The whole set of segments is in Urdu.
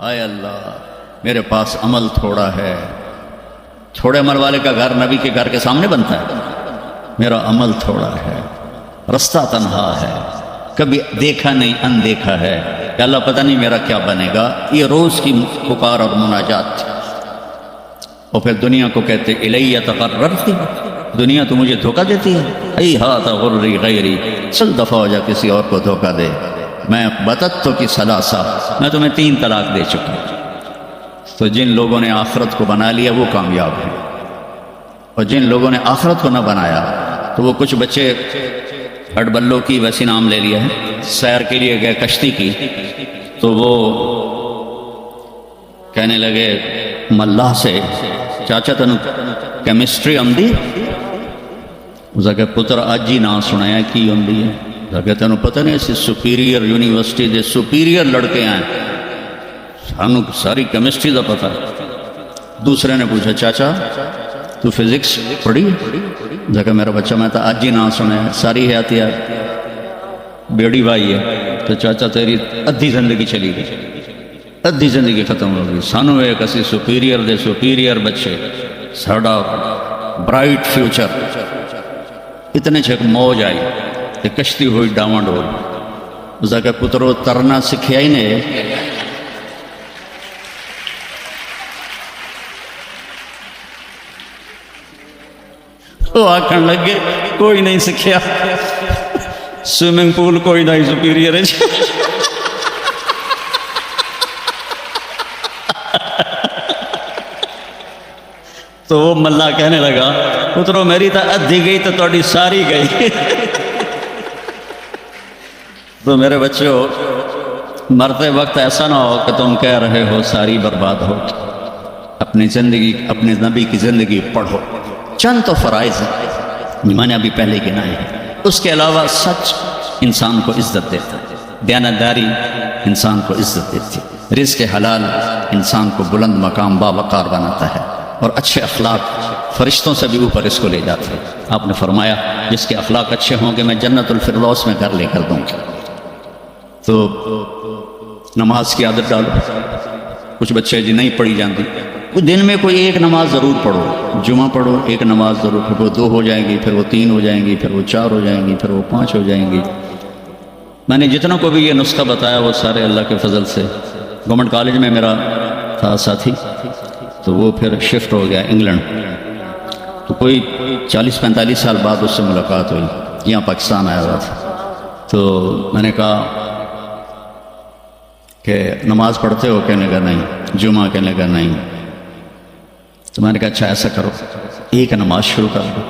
آئے اللہ میرے پاس عمل تھوڑا ہے. تھوڑے عمل والے کا گھر نبی کے گھر کے سامنے بنتا ہے. میرا عمل تھوڑا ہے، رستہ تنہا ہے، کبھی دیکھا نہیں اندیکھا ہے کہ اللہ پتہ نہیں میرا کیا بنے گا. یہ روز کی پکار اور مناجات تھی. اور پھر دنیا کو کہتے الیہ تقررتی، دنیا تو مجھے دھوکہ دیتی ہے. ای ہاتھ غری غیری، چل دفعہ ہو جا کسی اور کو دھوکہ دے. میں بتتو کی ثلاثہ، میں تمہیں 3 طلاق دے چکا. تو جن لوگوں نے آخرت کو بنا لیا وہ کامیاب ہیں، اور جن لوگوں نے آخرت کو نہ بنایا تو وہ کچھ بچے اڈبلوں کی ویسی نام لے لیا ہے، سیر کے لیے گئے کشتی کی، تو وہ کہنے لگے ملاح سے چاچا تنو کیمسٹری آمدی؟ اسے کہ پتر آج ہی نہ سنایا کی آمدی ہے. اسے کہ تنو پتہ نہیں ایسی سپیریئر یونیورسٹی دے سپیریئر لڑکے ہیں، سانو ساری کیمسٹری دا پتہ. دوسرے نے پوچھا چاچا تو فزکس پڑھی؟ اسے کہ میرا بچہ میں تو آج ہی نہ سنایا، ساری حیاتیات بیڑی بھائی ہے. تو چاچا تیری ادھی زندگی چلی گئی، ادھی زندگی ختم ہو گئی. سانو ایک اسی سپیریئر دے سپیریئر بچے، ساڑا برائٹ فیوچر. اتنے چھک موج آئی کہ کشتی ہوئی ڈاواں ڈول. اسے کہ پترو ترنا سکھیا ہی نے. وہ آکھن لگے کوئی نہیں سکھیا، سوئمنگ پول کوئی نہیں سپیریئر ہے. تو وہ ملا کہنے لگا پترو میری تو ادھی گئی تو تھوڑی ساری گئی. تو میرے بچوں مرتے وقت ایسا نہ ہو کہ تم کہہ رہے ہو ساری برباد ہو. اپنی زندگی، اپنے نبی کی زندگی پڑھو. چند تو فرائض ہیں میں نے ابھی پہلے گنائے ہیں. اس کے علاوہ سچ انسان کو عزت دیتا ہے، دیانتداری انسان کو عزت دیتی ہے، رزق حلال انسان کو بلند مقام باوقار بناتا ہے، اور اچھے اخلاق فرشتوں سے بھی اوپر اس کو لے جاتے ہیں. آپ نے فرمایا جس کے اخلاق اچھے ہوں گے میں جنت الفردوس میں گھر لے کر دوں گا. تو نماز کی عادت ڈالو. کچھ بچے جی نہیں پڑھی جاتی، دن میں کوئی ایک نماز ضرور پڑھو. جمعہ پڑھو، ایک نماز ضرور، پھر وہ 2 ہو جائیں گی، پھر وہ 3 ہو جائیں گی، پھر وہ 4 ہو جائیں گی، پھر وہ 5 ہو جائیں گی. میں نے جتنوں کو بھی یہ نسخہ بتایا وہ سارے اللہ کے فضل سے. گورنمنٹ کالج میں میرا تھا ساتھی، تو وہ پھر شفٹ ہو گیا انگلینڈ. تو کوئی 40-45 سال بعد اس سے ملاقات ہوئی، یہاں پاکستان آیا ہوا تھا. تو میں نے کہا کہ نماز پڑھتے ہو؟ کہنے کا نہیں. جمعہ؟ کہنے کا نہیں. تو میں نے کہا اچھا ایسا کرو، ایک نماز شروع کر دو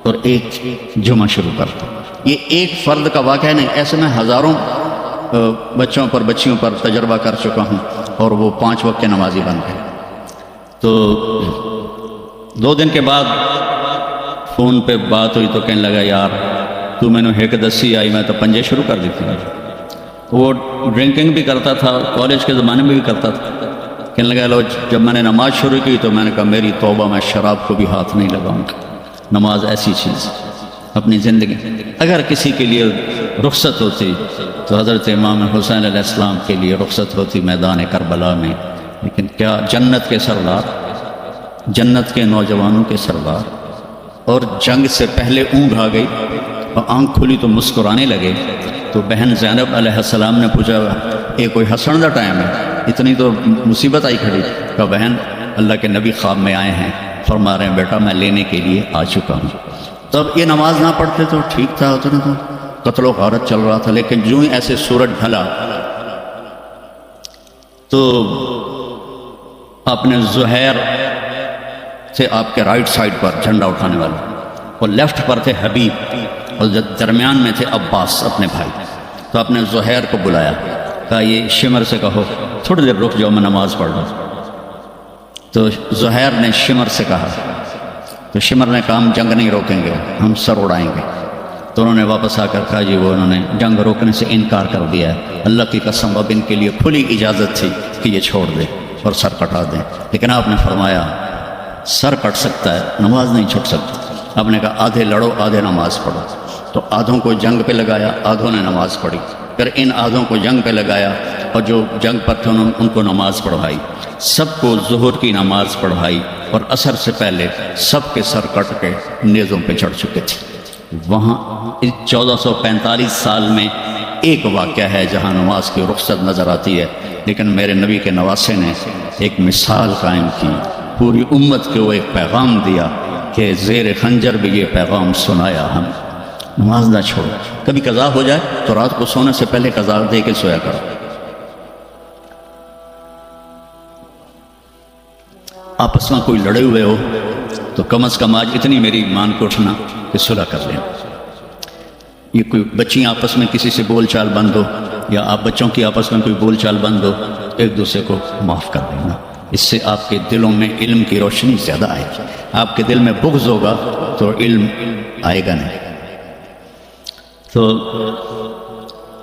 اور ایک جمعہ شروع کر دو. یہ ایک فرد کا واقعہ نہیں، ایسے میں ہزاروں بچوں پر بچیوں پر تجربہ کر چکا ہوں، اور وہ 5 وقت کے نمازی بن گئے. تو 2 دن کے بعد فون پہ بات ہوئی تو کہنے لگا یار تو میں نے ایک دسی آئی میں تو پنجے شروع کر دیتی ہوں. وہ ڈرنکنگ بھی کرتا تھا، کالج کے زمانے میں بھی کرتا تھا. کہنے لگا لو جب میں نے نماز شروع کی تو میں نے کہا میری توبہ، میں شراب کو بھی ہاتھ نہیں لگاؤں گا. نماز ایسی چیز اپنی زندگی. اگر کسی کے لیے رخصت ہوتی تو حضرت امام حسین علیہ السلام کے لیے رخصت ہوتی میدان کربلا میں. لیکن کیا جنت کے سردار، جنت کے نوجوانوں کے سردار، اور جنگ سے پہلے اونگ آ گئی اور آنکھ کھلی تو مسکرانے لگے. تو بہن زینب علیہ السلام نے پوچھا یہ کوئی ہنسن کا ٹائم ہے، اتنی تو مصیبت آئی کھڑی. کہ بہن اللہ کے نبی خواب میں آئے ہیں، فرما رہے ہیں بیٹا میں لینے کے لیے آ چکا ہوں. تب یہ نماز نہ پڑھتے تو ٹھیک تھا، اتنا تو قتل و غارت چل رہا تھا. لیکن جو ہی ایسے سورج ڈھلا تو آپ نے زہیر سے آپ کے رائٹ سائڈ پر جھنڈا اٹھانے والا، اور لیفٹ پر تھے حبیب، اور درمیان میں تھے عباس اپنے بھائی. تو آپ نے زہیر کو بلایا، کہا یہ شمر سے کہو تھوڑی دیر رک جاؤ میں نماز پڑھ رہا ہوں. تو زہیر نے شمر سے کہا، تو شمر نے کہا ہم جنگ نہیں روکیں گے، ہم سر اڑائیں گے. تو انہوں نے واپس آ کر کہا جی وہ انہوں نے جنگ روکنے سے انکار کر دیا ہے، اللہ کی قسم اب ان کے لیے کھلی اجازت تھی کہ یہ چھوڑ دیں اور سر کٹا دیں. لیکن آپ نے فرمایا سر کٹ سکتا ہے، نماز نہیں چھوٹ سکتی. آپ نے کہا آدھے لڑو آدھے نماز پڑھو. تو آدھوں کو جنگ پہ لگایا، آدھوں نے نماز پڑھی. پھر ان آدھوں کو جنگ پہ لگایا اور جو جنگ پر تھے انہوں نے ان کو نماز پڑھوائی، سب کو ظہر کی نماز پڑھوائی، اور عصر سے پہلے سب کے سر کٹ کے نیزوں پہ چڑھ چکے تھے۔ وہاں 1445 سال میں ایک واقعہ ہے جہاں نماز کی رخصت نظر آتی ہے، لیکن میرے نبی کے نواسے نے ایک مثال قائم کی، پوری امت کو ایک پیغام دیا کہ زیر خنجر بھی یہ پیغام سنایا ہم، نماز نہ چھوڑو، کبھی قضا ہو جائے تو رات کو سونے سے پہلے قضا دے کے سویا کرو۔ آپس میں کوئی لڑے ہوئے ہو تو کم از کم آج اتنی میری مان کو اٹھنا کہ صلح کر لیں۔ یہ کوئی بچیاں آپس میں کسی سے بول چال بند ہو، یا آپ بچوں کی آپس میں کوئی بول چال بند ہو، ایک دوسرے کو معاف کر دینا، اس سے آپ کے دلوں میں علم کی روشنی زیادہ آئے گی۔ آپ کے دل میں بغض ہوگا تو علم آئے گا نہیں۔ تو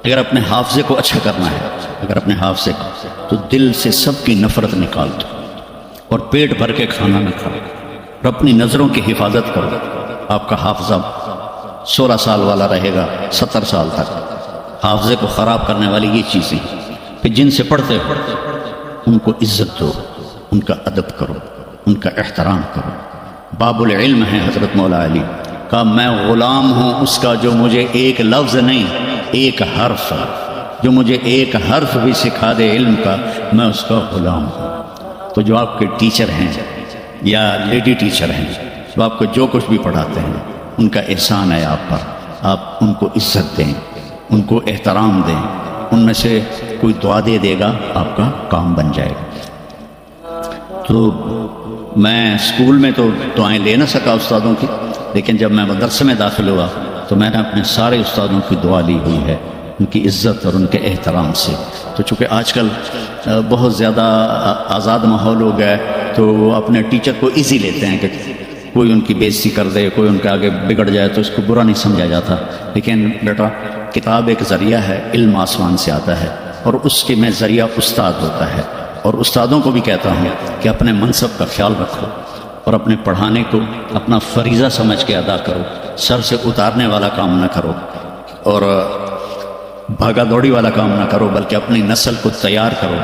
اگر اپنے حافظے کو اچھا کرنا ہے، اگر اپنے حافظے کو، تو دل سے سب کی نفرت نکال دو، اور پیٹ بھر کے کھانا نہ کھاؤ، اور اپنی نظروں کی حفاظت کرو۔ آپ کا حافظہ 16 سال والا رہے گا 70 سال تک۔ حافظے کو خراب کرنے والی یہ چیزیں کہ جن سے پڑھتے ہو ان کو عزت دو، ان کا ادب کرو، ان کا احترام کرو۔ باب العلم ہے حضرت مولا علی کہا میں غلام ہوں اس کا جو مجھے ایک لفظ نہیں ایک حرف، جو مجھے ایک حرف بھی سکھا دے علم کا، میں اس کا غلام ہوں۔ تو جو آپ کے ٹیچر ہیں یا لیڈی ٹیچر ہیں، جو آپ کو جو کچھ بھی پڑھاتے ہیں، ان کا احسان ہے آپ پر، آپ ان کو عزت دیں، ان کو احترام دیں، ان میں سے کوئی دعا دے دے گا آپ کا کام بن جائے گا۔ تو میں اسکول میں تو دعائیں لے نہ سکا استادوں کی، لیکن جب میں مدرسے میں داخل ہوا تو میں نے اپنے سارے استادوں کی دعا لی ہوئی ہے، ان کی عزت اور ان کے احترام سے۔ تو چونکہ آج کل بہت زیادہ آزاد ماحول ہو گیا ہے تو وہ اپنے ٹیچر کو ایزی لیتے ہیں کہ کوئی ان کی بےعزتی کر دے، کوئی ان کے آگے بگڑ جائے تو اس کو برا نہیں سمجھا جاتا۔ لیکن بیٹا کتاب ایک ذریعہ ہے، علم آسمان سے آتا ہے، اور اس کے میں ذریعہ استاد ہوتا ہے۔ اور استادوں کو بھی کہتا ہوں کہ اپنے منصب کا خیال رکھو، اور اپنے پڑھانے کو اپنا فریضہ سمجھ کے ادا کرو، سر سے اتارنے والا کام نہ کرو، اور بھاگا دوڑی والا کام نہ کرو، بلکہ اپنی نسل کو تیار کرو۔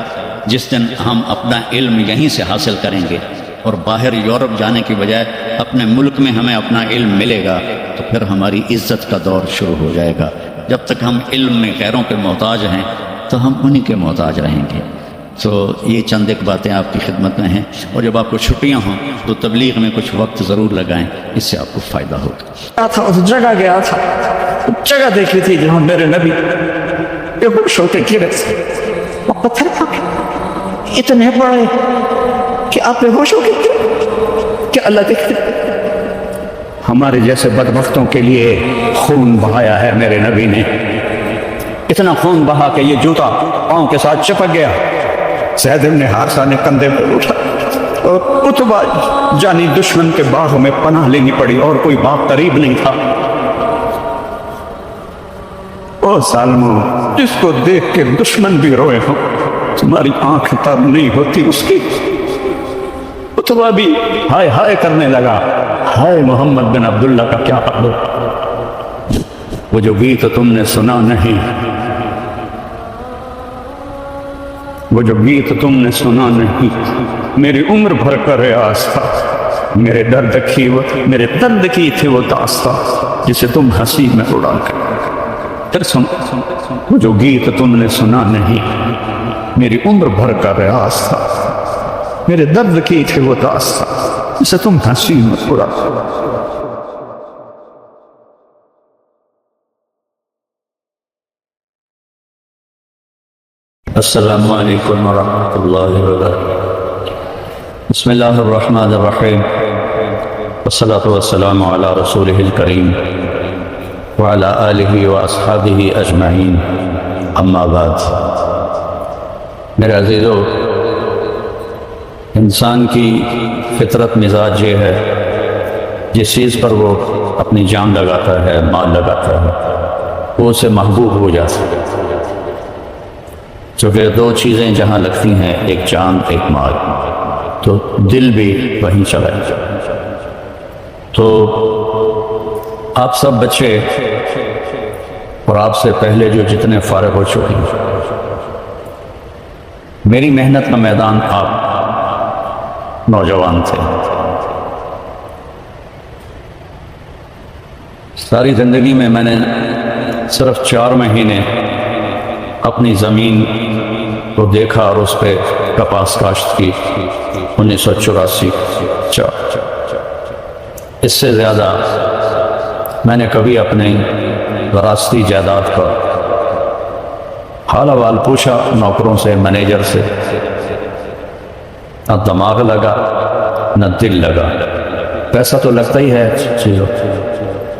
جس دن ہم اپنا علم یہیں سے حاصل کریں گے اور باہر یورپ جانے کی بجائے اپنے ملک میں ہمیں اپنا علم ملے گا، تو پھر ہماری عزت کا دور شروع ہو جائے گا۔ جب تک ہم علم میں غیروں کے محتاج ہیں تو ہم انہی کے محتاج رہیں گے۔ تو یہ چند ایک باتیں آپ کی خدمت میں ہیں، اور جب آپ کو چھٹیاں ہوں تو تبلیغ میں کچھ وقت ضرور لگائیں، اس سے آپ کو فائدہ ہوگا۔ اس جگہ گیا تھا، جگہ دیکھی تھی جہاں میرے نبی بے ہوش ہو کے گرے، وہ پتھر پھٹے اتنے بڑے کہ آپ بے ہوش ہو کے گرے کہ اللہ دیکھتے۔ ہمارے جیسے بدبختوں کے لیے خون بہایا ہے میرے نبی نے، اتنا خون بہا کہ یہ جوتا پاؤں کے ساتھ چپک گیا۔ زید بن حارثہ نے کندھے پر اٹھا، اور عتبہ جانی دشمن کے باغ میں پناہ لینی پڑی، اور کوئی باغ قریب نہیں تھا۔ او ظالمو، جس کو دیکھ کے دشمن بھی روئے ہو، تمہاری آنکھ تر نہیں ہوتی اس کی۔ عتبہ بھی ہائے ہائے کرنے لگا، ہائے محمد بن عبداللہ کا کیا حال ہو۔ وہ جو گیت تم نے سنا نہیں، وہ جو گیت تم نے سنا نہیں، میری عمر بھر کا ریاض تھا، میرے درد کی تھی وہ داستان جسے تم ہنسی میں اڑا کر۔ پھر سنو، وہ جو گیت تم نے سنا نہیں، میری عمر بھر کا ریاض تھا، میرے درد کی تھی وہ داستان جسے تم ہنسی میں اڑا کر۔ السلام علیکم ورحمۃ اللہ وبرکاتہ۔ بسم اللہ الرحمن الرحیم، والصلاة والسلام علی رسولہ الکریم وعلی آلہ واصحابہ اجمعین، اما بعد۔ میرے عزیزو، انسان کی فطرت مزاج یہ ہے، جس چیز پر وہ اپنی جان لگاتا ہے، مال لگاتا ہے، وہ اسے محبوب ہو جاتا ہے۔ چونکہ دو چیزیں جہاں لگتی ہیں، ایک جان ایک مال، تو دل بھی وہیں چلا جائے۔ تو آپ سب بچے اور آپ سے پہلے جو جتنے فارغ ہو چکے ہیں، میری محنت کا میدان آپ نوجوان تھے، ساری زندگی میں نے صرف 4 مہینے اپنی زمین کو دیکھا اور اس پہ کپاس کاشت کی 1984 اس سے زیادہ میں نے کبھی اپنے وراثتی جائیداد کا حال احوال پوچھا نوکروں سے، مینیجر سے، نہ دماغ لگا نہ دل لگا۔ پیسہ تو لگتا ہی ہے چیزوں،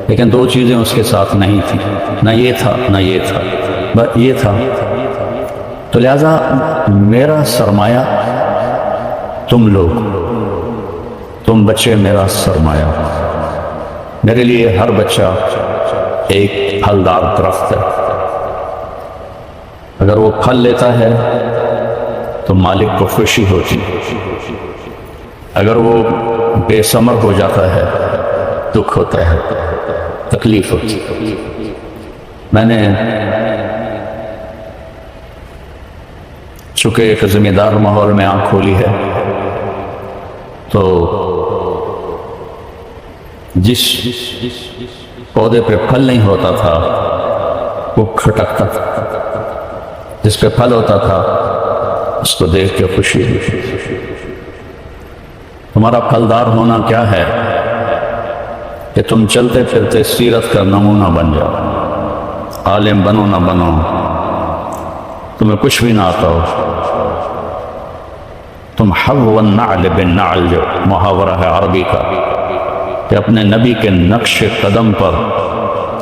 لیکن 2 چیزیں اس کے ساتھ نہیں تھیں، نہ یہ تھا نہ یہ تھا، بس یہ تھا۔ تو لہذا میرا سرمایہ تم لوگ، تم بچے میرا سرمایہ، میرے لیے ہر بچہ ایک پھلدار درخت ہے۔ اگر وہ پھل لیتا ہے تو مالک کو خوشی ہوتی، اگر وہ بے ثمر ہو جاتا ہے دکھ ہوتا ہے، تکلیف ہوتی۔ میں نے چونکہ ایک ذمہ دار ماحول میں آنکھ کھولی ہے، تو جس پودے پہ پھل نہیں ہوتا تھا وہ کھٹکتا تھا، جس پہ پھل ہوتا تھا اس کو دیکھ کے خوشی ہوئی۔ تمہارا پھلدار ہونا کیا ہے کہ تم چلتے پھرتے سیرت کا نمونہ بن جاؤ، عالم بنو نہ بنو، تمہیں کچھ بھی نہ آتا ہو، تم حظو النعل بالنعل، جو محاورہ ہے عربی کا، کہ اپنے نبی کے نقش قدم پر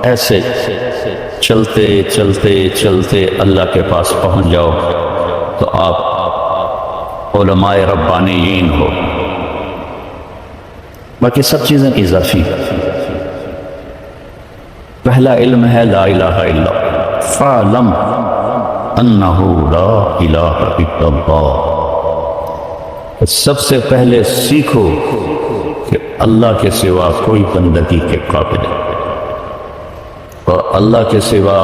ایسے چلتے چلتے چلتے اللہ کے پاس پہنچ جاؤ تو آپ علماء ربانیین ہو۔ باقی سب چیزیں اضافی۔ پہلا علم ہے لا الہ الا اللہ، فَاعْلَمْ أَنَّهُ لَا إِلَهَ إِلَّا اللَّهُ۔ سب سے پہلے سیکھو کہ اللہ کے سوا کوئی بندگی کے قابل ہے، اور اللہ کے سوا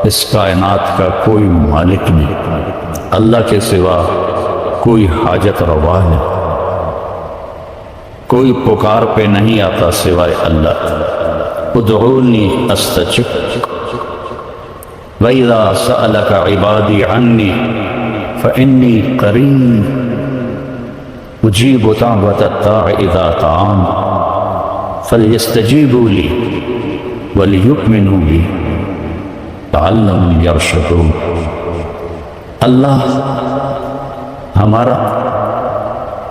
اس کائنات کا کوئی مالک نہیں، اللہ کے سوا کوئی حاجت روا نہیں، کوئی پکار پہ نہیں آتا سوائے اللہ۔ ادعونی استجب وَإِذَا سَأَلَكَ عِبَادِي عَنِّي فَإِنِّي قَرِيبٌ أُجِيبُ دَعْوَةَ الدَّاعِ إِذَا دَعَانِ فَلْيَسْتَجِيبُوا لِي وَلْيُؤْمِنُوا بِي لَعَلَّهُمْ يَرْشُدُونَ۔ اللہ ہمارا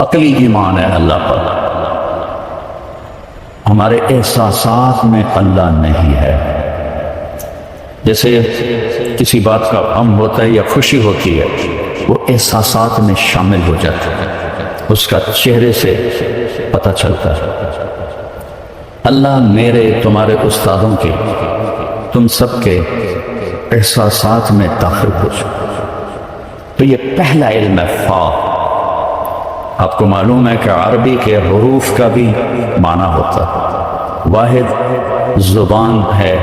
عقلی ایمان ہے اللہ پر، ہمارے احساسات میں اللہ نہیں ہے۔ جیسے کسی بات کا غم ہوتا ہے یا خوشی ہوتی ہے، وہ احساسات میں شامل ہو جاتا ہے، اس کا چہرے سے پتہ چلتا ہے۔ اللہ میرے، تمہارے استادوں کے، تم سب کے احساسات میں داخل ہو جائے۔ تو یہ پہلا علم ہے فا۔ آپ کو معلوم ہے کہ عربی کے حروف کا بھی معنی ہوتا ہے، واحد زبان ہے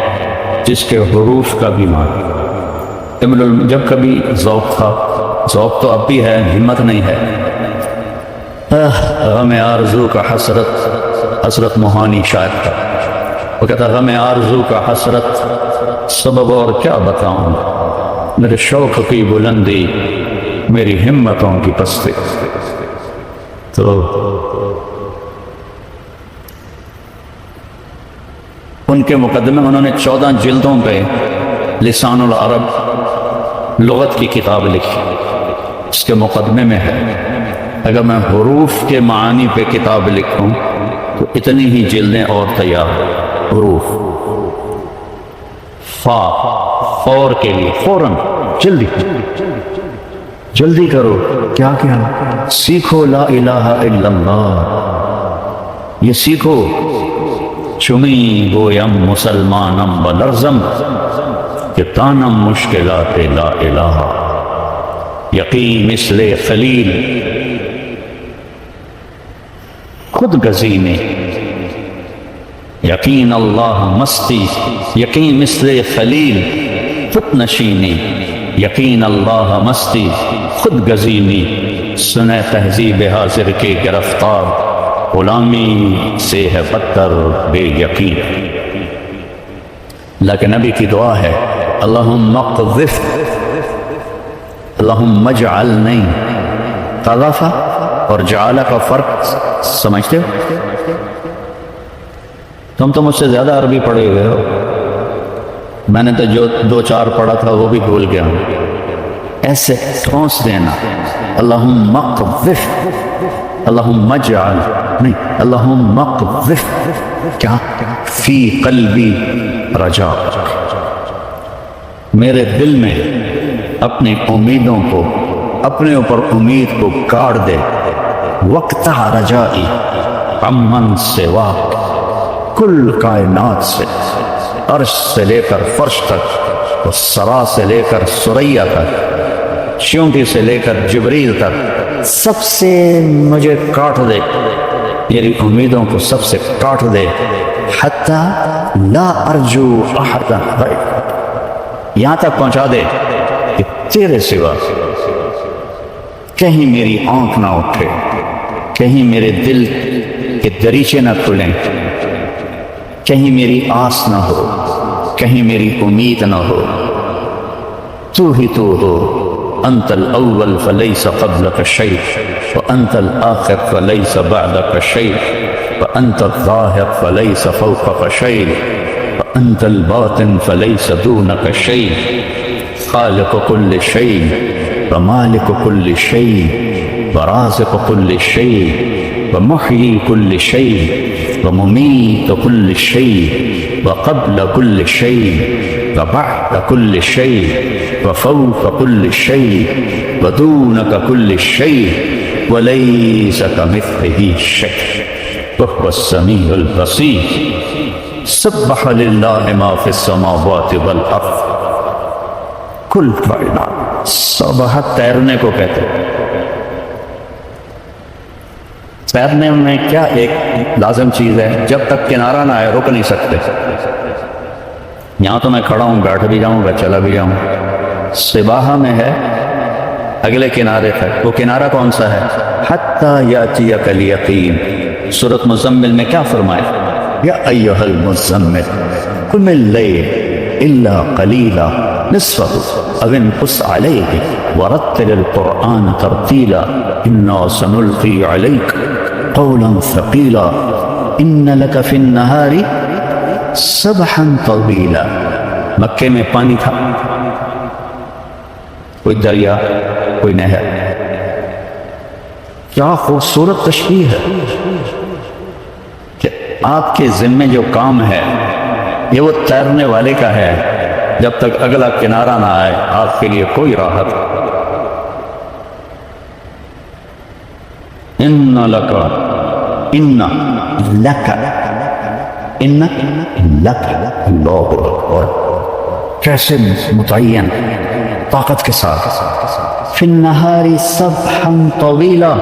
جس کے حروف کا بھی معنی۔ جب کبھی ذوق تھا، ذوق تو اب بھی ہے، ہمت نہیں ہے، غم آرزو کا حسرت، حسرت موہانی شاعر کا، وہ کہتا غم آرزو کا حسرت، سبب اور کیا بتاؤں، میرے شوق کی بلندی، میری ہمتوں کی پستی۔ تو ان کے مقدمے میں انہوں نے 14 جلدوں پہ لسان العرب لغت کی کتاب لکھی، اس کے مقدمے میں ہے اگر میں حروف کے معانی پہ کتاب لکھوں تو اتنی ہی جلدیں اور تیار ہو۔ حروف فا، فور کے لیے، فوراً، جلدی جلدی کرو، کیا سیکھو لا الہ الا اللہ، یہ سیکھو۔ چمی گویم مسلمانم بلرزم کہ تانم مشکلات لا الہ، یقین مثل خلیل خود گزینے، یقین اللہ مستی، یقین مثل خلیل خود نشینی، یقین اللہ مستی خود خود گزینی سنے تہذیب حاضر کے گرفتار، غلامی سے ہے بدتر بے یقین۔ لیکن نبی کی دعا ہے اللہم اقذف، اللہم اجعل، نہیں قذف اور جعل کا فرق سمجھتے ہو؟ تم تو مجھ سے زیادہ عربی پڑھے ہوئے ہو، میں نے تو جو 2-4 پڑھا تھا وہ بھی بھول گیا ہوں۔ ایسے ٹھونس دینا اللہم اقذف، اللہم اجعل نہیں، اللہم اقذف کیا فی قلبی رجا، میرے دل میں اپنی امیدوں کو، اپنے اوپر امید کو گاڑ دے، وقت رجائی امن سوا، کل کائنات سے، عرش سے لے کر فرش تک، اور سرا سے لے کر سریا تک، چیونٹی سے لے کر جبریل تک، سب سے مجھے کاٹ دے، میری امیدوں کو سب سے کاٹ دے، حتی لا ارجو احدا غیرک، یہاں تک پہنچا دے کہ تیرے سوا کہیں میری آنکھ نہ اٹھے، کہیں میرے دل کے دریچے نہ کھلیں، کہیں میری آس نہ ہو، کہیں میری امید نہ ہو، تو ہی تو ہو، انت الاول فلیس قبلک شیء وانت الآخر فلیس بعدک شیء وانت الظاہر فلیس فوقک شیء وانت الباطن فلیس دونک شیء، خالق کل شیء ومالک کل شیء ورازق کل شیء ومحیی کل شیء وممیت کل شیء وقبل کل شیء وبعد کل شیء وفوق کل شیء ودونک کل شیء ولیس کمثلہ شیء وہو السمیع البصیر، سبح للہ ما فی السماوات والارض، کل کائنات۔ سبح تیرنے کو کہتے ہیں، تیرنے میں کیا ایک لازم چیز ہے، جب تک کنارہ نہ آئے رک نہیں سکتے۔ یہاں تو میں کھڑا ہوں، بیٹھ بھی جاؤں گا، چلا بھی جاؤں، سباحہ میں ہے اگلے کنارے تک، وہ کنارہ کون سا ہے؟ حتی یاتیک الیقین۔ سورۃ مزمل میں کیا فرمایا؟ یا ایھا المزمل قم اللیل الا قلیلا نصفہ او انقص علیہ ورتل القرآن ترتیلا انا سنلقی علیک قولا ثقیلا ان لک فی النہار سبحا طویلا۔ مکے میں پانی تھا، کوئی دریا، کوئی نہر، کیا خوبصورت تشبیہ ہے کہ آپ کے ذمے جو کام ہے یہ وہ تیرنے والے کا ہے، جب تک اگلا کنارہ نہ آئے آپ کے لیے کوئی راحت۔ ان لک، ان لک، ان لک، اللہ اکبر، کیسے متعین طاقت کے ساتھ، فی النہار سبحا طویلا،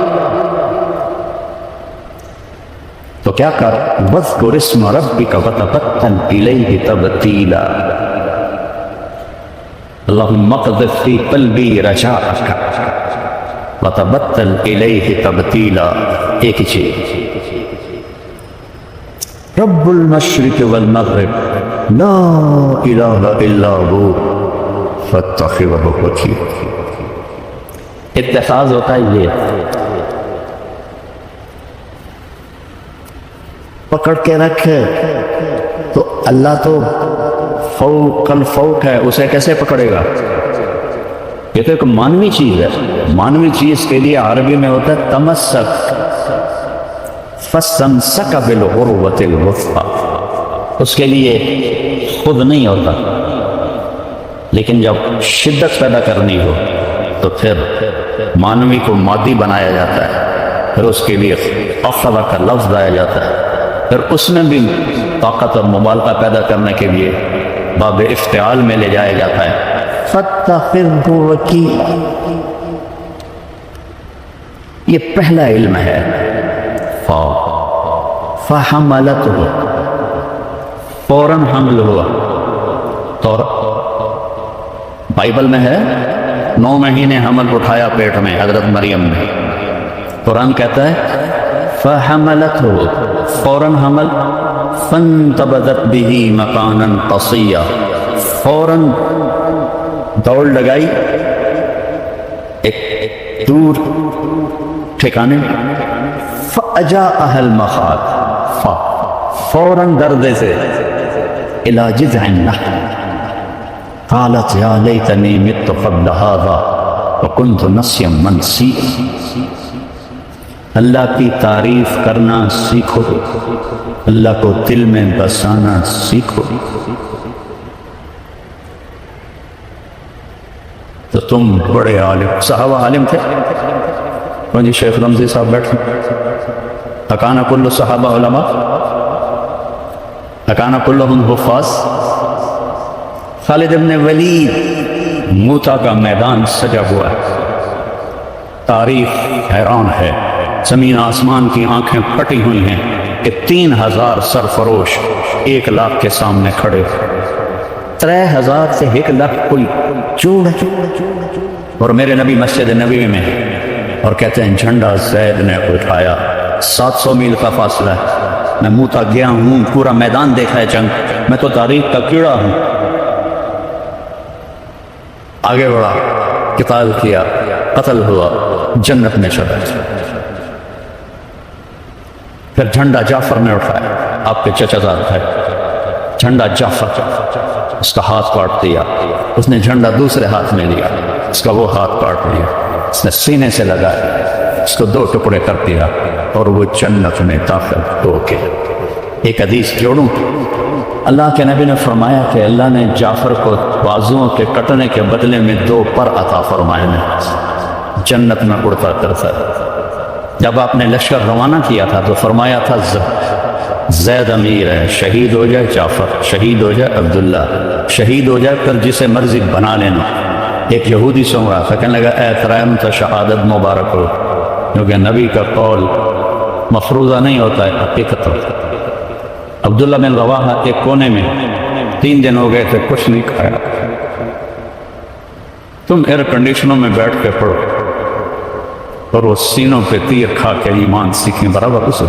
تو کیا کر، واذکر اسم ربک وتبتل الیہ تبتیلا، اللہم اقذف فی قلبی رجاءک وتبتل الیہ تبتیلا۔ ایک ہی چیز، رب المشرق والمغرب لا الہ الا ہو فاتخذہ وکیلا۔ اتخاذ ہوتا ہے یہ، پکڑ کے رکھے تو اللہ تو فوق الفوق ہے، اسے کیسے پکڑے گا؟ یہ تو ایک مانوی چیز ہے، مانوی چیز کے لیے عربی میں ہوتا ہے تمسک، فاستمسک بالعروۃ الوثقی، اس کے لیے خود نہیں ہوتا، لیکن جب شدت پیدا کرنی ہو تو پھر مانوی کو مادی بنایا جاتا ہے، پھر اس کے لیے اخذ کا لفظ لایا جاتا ہے، پھر اس میں بھی طاقت اور مبالغہ پیدا کرنے کے لیے باب افتعال میں لے جایا جاتا ہے۔ فاتخذہ وکیلا، یہ پہلا علم ہے۔ فحملتہ، فوراً حمل ہوا، تو بائبل میں ہے 9 مہینے حمل اٹھایا پیٹ میں حضرت مریم نے. قرآن کہتا ہے فَحَمَلَتْهُ فوراً حمل فَانْتَبَذَتْ بِهِ مَكَانًا قَصِيًّا فوراً دوڑ لگائی ایک دور ٹھکانے میں. فَأَجَاءَهَا الْمَخَاضُ فوراً دردے سے إِلَى جِذْعِ النَّخْلِ قالت یا لیتنی مت قبل هذا وكنت نسیا منسیا. اللہ کی تعریف کرنا سیکھو, اللہ کو دل میں بسانا سیکھو, تو تم بڑے عالم. صحابہ عالم تھے. جی شیخ رمزی صاحب بیٹھے. اکانا کل صحابہ علماء, اکانا کلہم حفاظ. خالد ابن ولید موتا کا میدان سجا ہوا ہے. تاریخ حیران ہے, زمین آسمان کی آنکھیں پھٹی ہوئی ہیں کہ 3000 سرفروش 1 لاکھ کے سامنے کھڑے. 3000 سے 1 لاکھ کوئی چوڑ ہے. اور میرے نبی مسجد نبوی میں اور کہتے ہیں جھنڈا زید نے اٹھایا. 700 میل کا فاصلہ ہے. میں موتا گیا ہوں, پورا میدان دیکھا ہے جنگ. میں تو تاریخ کا کیڑا ہوں. آگے بڑھا, قتال کیا, قتل ہوا, جنت میں چلا. پھر جھنڈا جعفر نے اٹھایا, آپ کے چچا زاد ہے. جھنڈا جعفر, اس کا ہاتھ کاٹ دیا. اس نے جھنڈا دوسرے ہاتھ میں لیا, اس کا وہ ہاتھ کاٹ دیا. اس نے سینے سے لگایا, اس کو 2 ٹکڑے کر دیا اور وہ جنت میں داخل ہو کے. ایک حدیث جوڑوں, اللہ کے نبی نے فرمایا کہ اللہ نے جعفر کو بازوؤں کے کٹنے کے بدلے میں 2 پر عطا فرمائے ہیں. جنت میں اڑتا کرتا. جب آپ نے لشکر روانہ کیا تھا تو فرمایا تھا زید امیر ہے, شہید ہو جائے جعفر, شہید ہو جائے عبداللہ, شہید ہو جائے پھر جسے مرضی بنا لینا. ایک یہودی سن رہا تھا, کہنے لگا اے ترائم تا شہادت مبارک ہو, کیونکہ نبی کا قول مفروضہ نہیں ہوتا ہے, حقیقت ہوتا ہے. عبداللہ بن رواحہ ایک کونے میں 3 دن ہو گئے تھے, کچھ نہیں کھایا. تم ایئر کنڈیشنوں میں بیٹھ کے پڑھو اور وہ سینوں پہ تیر کھا کے ایمان سیکھیں برابر اسے.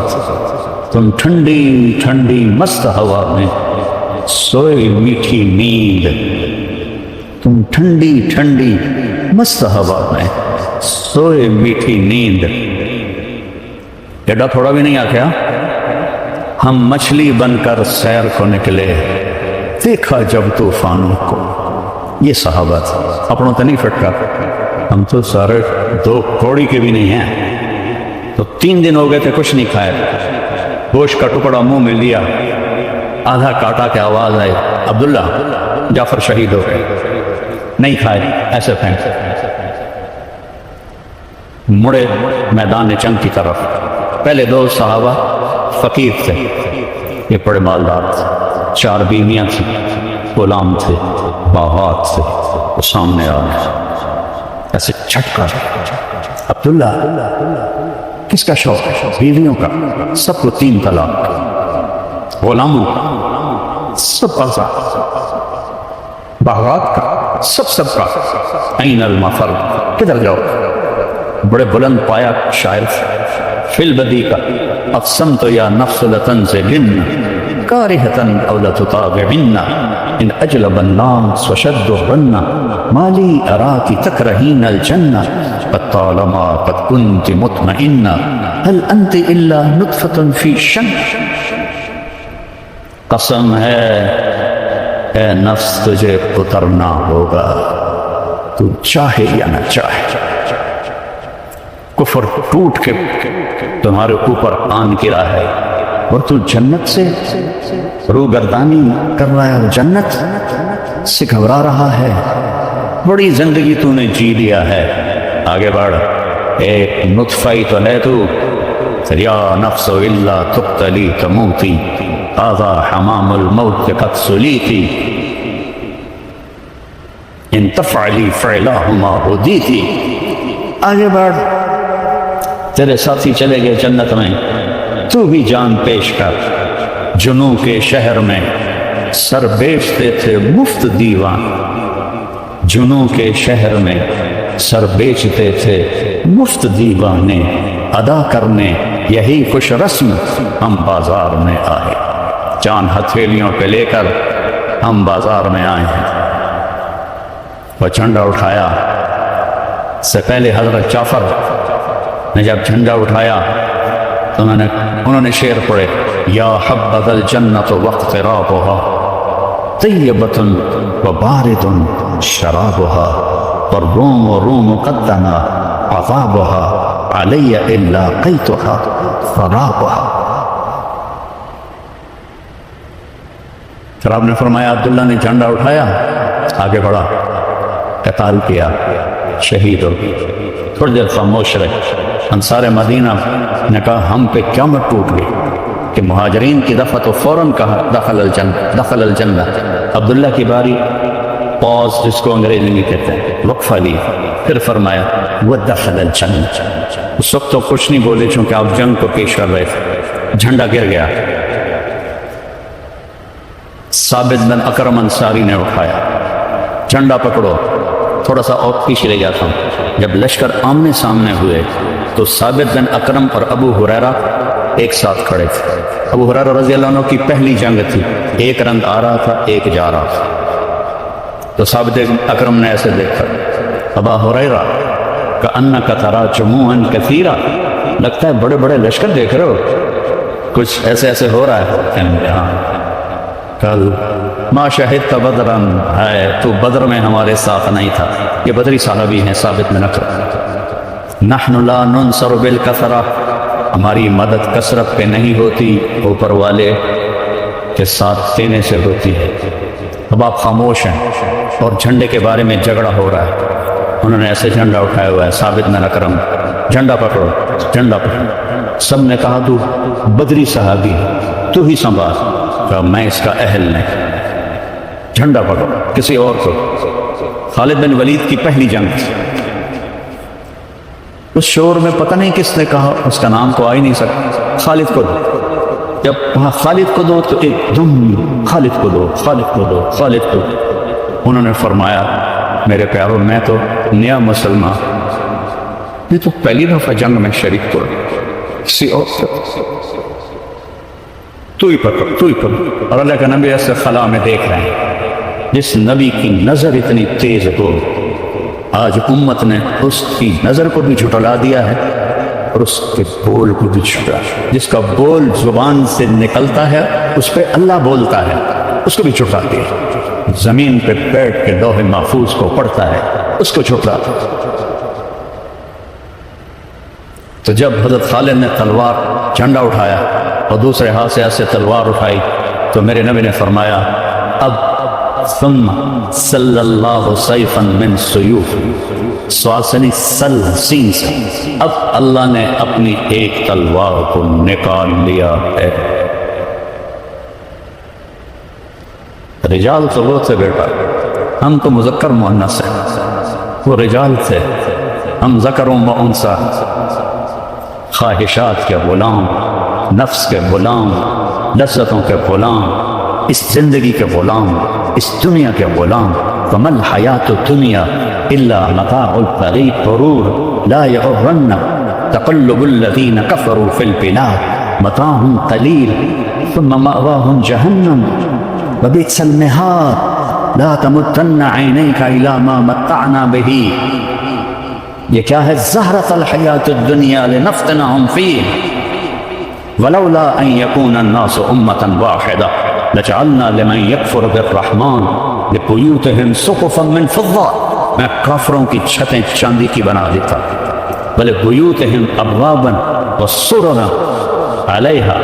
تم ٹھنڈی ٹھنڈی مست ہوا میں سوئے میٹھی نیند, تم ٹھنڈی ٹھنڈی مست ہوا میں سوئے میٹھی نیند. ایڈا تھوڑا بھی نہیں آ گیا. ہم مچھلی بن کر سیر کو نکلے, دیکھا جب طوفانوں کو. یہ صحابہ تھا, اپنوں تو نہیں پھٹکا. ہم تو سارے 2 کوڑی کے بھی نہیں ہیں. تو 3 دن ہو گئے تھے, کچھ نہیں کھائے. گوشت کا ٹکڑا منہ میں لیا, آدھا کاٹا کے آواز آئی, عبداللہ جعفر شہید ہو گئے. نہیں کھائے, ایسے پھینک. مڑے میدان جنگ کی طرف. پہلے 2 صحابہ فقیر تھے, یہ بڑے مالدار تھے. 4 بیویاں تھیں, غلام تھے, باغات تھے. وہ سامنے آ گئے ایسے چھٹکا. عبداللہ کس کا شوق ہے؟ بیویوں کا. سب کو 3 طلاق. غلاموں کا سب آزاد. باغات کا سب کا. این المفر, کدھر جاؤ. بڑے بلند پایا شاعر فی البدی کا. اقسمت یا نفس لتنزلن کارہتن او لتطابعن ان اجلب الناس وشد الرن مالی اراکی تکرہین الجنہ قد طالما قد کنت مطمئنہ هل انت الا نطفة فی شن. قسم ہے اے نفس تجھے اترنا ہوگا, تو چاہے یا نہ چاہے. کفر ٹوٹ کے تمہارے اوپر آن گرا ہے اور تو جنت سے روگردانی کر رہا ہے, جنت سے گھبرا رہا ہے. بڑی زندگی تو نے جی لیا ہے, آگے بڑھ. ایک نطفہ ہی تو ہے تو. یا نفس الا تقتلی تموتی هذا حمام الموت قد سلیتی ان تفعلی فعلاہما ہدیتی. آگے بڑھ. تیرے ساتھی چلے گئے جنت میں, تو بھی جان پیش کر. جنوں کے شہر میں سر بیچتے تھے مفت دیوان. جنوں کے شہر میں سر بیچتے تھے مفت دیوانے ادا کرنے یہی خوش رسم ہم بازار میں آئے چاند ہتھیلیوں پہ لے کر ہم بازار میں آئے ہیں وہ جھنڈا اٹھایا سے پہلے حضرت جعفر نے جب جھنڈا اٹھایا تو انہوں نے شعر پڑھے یا حبذا الجنت واقترابها طیبۃ وبارد شرابها والروم قدنا عذابها علی الا قیتها خرابها. پھر آپ نے فرمایا عبداللہ نے جھنڈا اٹھایا آگے بڑھا قتال کیا شہید ہو تھوڑی دیر خاموش رہے انصار مدینہ نے کہا ہم پہ قیامت ٹوٹ گئی کہ مہاجرین کی دفعہ تو فوراً کہا دخل الجنہ عبداللہ کی باری پاز جس کو انگریزی میں کہتے ہیں وقفہ لی پھر فرمایا وہ دخل الجنہ. اس وقت تو کچھ نہیں بولے چونکہ آپ جنگ کو پیش کر رہے تھے. جھنڈا گر گیا ثابت بن اکرم انصاری نے اٹھایا جھنڈا پکڑو تھوڑا سا اور پیچھے لے جاتا ہوں. جب لشکر آمنے سامنے ہوئے تو ثابت بن اکرم اور ابو ہریرہ ایک ساتھ کھڑے تھے. ابو ہریرہ رضی اللہ عنہ کی پہلی جنگ تھی ایک رنگ آ رہا تھا ایک جا رہا تھا تو ثابت بن اکرم نے ایسے دیکھا ابا ہریرہ کأنک تری جموعا کثیرا لگتا ہے بڑے بڑے لشکر دیکھ رہے ہو کچھ ایسے ایسے ہو رہا ہے. ہاں کل ما شہدت بدرا ہے تو بدر میں ہمارے ساتھ نہیں تھا. یہ بدری صحابی ہیں ثابت بن اکرم. نحن لا ننصر بالکثرہ ہماری مدد کثرت پہ نہیں ہوتی اوپر والے کے ساتھ دینے سے ہوتی ہے. اب آپ خاموش ہیں اور جھنڈے کے بارے میں جھگڑا ہو رہا ہے. انہوں نے ایسے جھنڈا اٹھایا ہوا ہے ثابت بن اکرم جھنڈا پکڑو جھنڈا پکڑو. سب نے کہا تو بدری صحابی ہے تو ہی سنبھال. کہا میں اس کا اہل نہیں. جھنڈا پکڑو کسی اور کو. خالد بن ولید کی پہلی جنگ تھی. اس شور میں پتہ نہیں کس نے کہا اس کا نام تو آ ہی نہیں سکتا خالد کو دو. جب وہاں خالد کو دو تو ایک دم خالد کو دو خالد کو دو خالد کو دو. انہوں نے فرمایا میرے پیاروں میں تو نیا مسلمان یہ تو پہلی دفعہ جنگ میں شریک ہو کسی اور سے تو ہی پکڑ تو ہی پکڑ. اور اللہ کا نبی ایسے خلا میں دیکھ رہے ہیں جس نبی کی نظر اتنی تیز ہو آج امت نے اس کی نظر کو بھی جھٹلا دیا ہے اور اس کے بول کو بھی جھٹلا. جس کا بول زبان سے نکلتا ہے اس پہ اللہ بولتا ہے اس کو بھی جھٹلا دیا. زمین پہ بیٹھ کے لوح محفوظ کو پڑھتا ہے اس کو جھٹلا دیا. تو جب حضرت خالد نے تلوار جھنڈا اٹھایا اور دوسرے ہاتھ سے ایسے تلوار اٹھائی تو میرے نبی نے فرمایا اب ثم صلی اللہ سیفا من سیوف سوال سے نہیں سل سین سے اب اللہ نے اپنی ایک تلوار کو نکال لیا ہے. رجال تو وہ تھے بیٹا ہم تو مذکر مؤنث ہیں وہ رجال تھے ہم ذکر و انثی خواہشات کے غلام نفس کے غلام لذتوں کے غلام اس زندگی کے غلام اس دنیا کے غلام. وما الحیات الدنیا الا متاع الغرور لا یغرن تقلب الذین کفروا فی البلاد متاع قلیل ثم مأواهم جہنم وبئس المہاد لا تمدن عینیک الی ما متعنا به. یہ کیا ہے زہرۃ الحیات الدنیا لنفتنہم فیہ ولولا ان یکون الناس امة واحدہ لجعلنا لمن یکفر بالرحمن لبیوتہم سقفا من فضہ. میں کافروں کی چھتیں چاندی کی بنا دیتا ولبیوتہم ابوابا وسررا علیہا.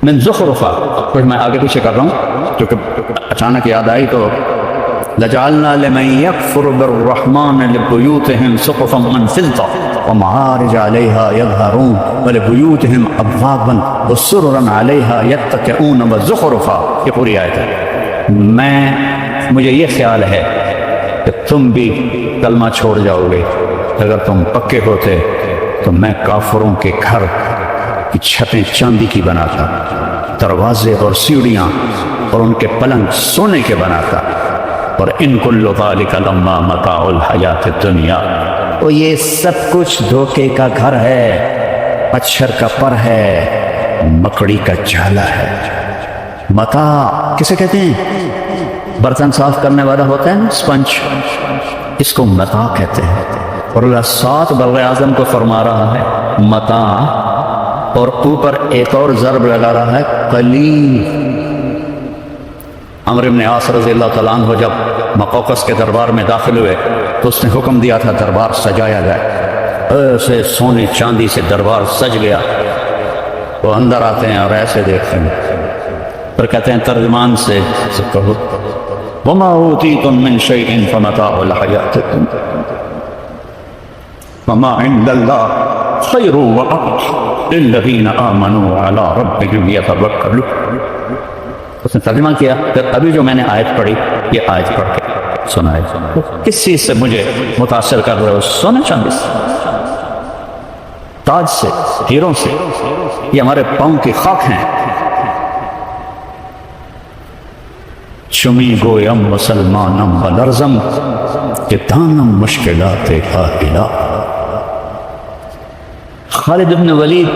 من زخرفہ کچھ میں آگے پیچھے کر رہا ہوں کیونکہ اچانک یاد آئی تو لجعلنا لمن یکفر بالرحمن لبیوتہم سقفا من فضہ ومعارج علیہا یظہرون ولبیوتہم ابوابا وسررا علیہا یتکئون وزخرفا. یہ پوری آیت ہے. مجھے یہ خیال ہے کہ تم بھی کلمہ چھوڑ جاؤ گے. اگر تم پکے ہوتے تو میں کافروں کے گھر کی چھتیں چاندی کی بناتا دروازے اور سیڑھیاں اور ان کے پلنگ سونے کے بناتا، اور ان کل ذالک لما متاع الحیات الدنیا، اور یہ سب کچھ دھوکے کا گھر ہے، مچھر کا پر ہے، مکڑی کا جالا ہے۔ متاع کسے کہتے ہیں؟ برتن صاف کرنے والا ہوتا ہے نا اسپنج، اس کو متاع کہتے ہیں۔ اور اللہ 7 بر اعظم کو فرما رہا ہے متاع، اور اوپر ایک اور ضرب لگا رہا ہے قلیل۔ عمرو بن عاص رضی اللہ تعالیٰ عنہ جب مقوقس کے دربار میں داخل ہوئے تو اس نے حکم دیا تھا دربار سجایا جائے، ایسے سونے چاندی سے دربار سج گیا۔ وہ اندر آتے ہیں اور ایسے دیکھتے ہیں، پھر کہتے ہیں ترجمان سے کہو وما اوتیتم من شیء فمتاع الحیات الدنیا وما عند اللہ خیر وابقى للذین آمنوا وعلی ربهم یتوکلون۔ اس نے ترجمہ کیا، پھر ابھی جو میں نے آیت پڑھی یہ آیت پڑھ کے سنائے۔ کس چیز سے مجھے متاثر کر رہے ہو؟ سونے چاندی سے، تاج سے، ہیروں سے، یہ ہمارے پاؤں کی خاک ہیں۔ چمی گویم مسلمانم بلرزم کہ دانم مشکلات کاہلا۔ خالد بن ولید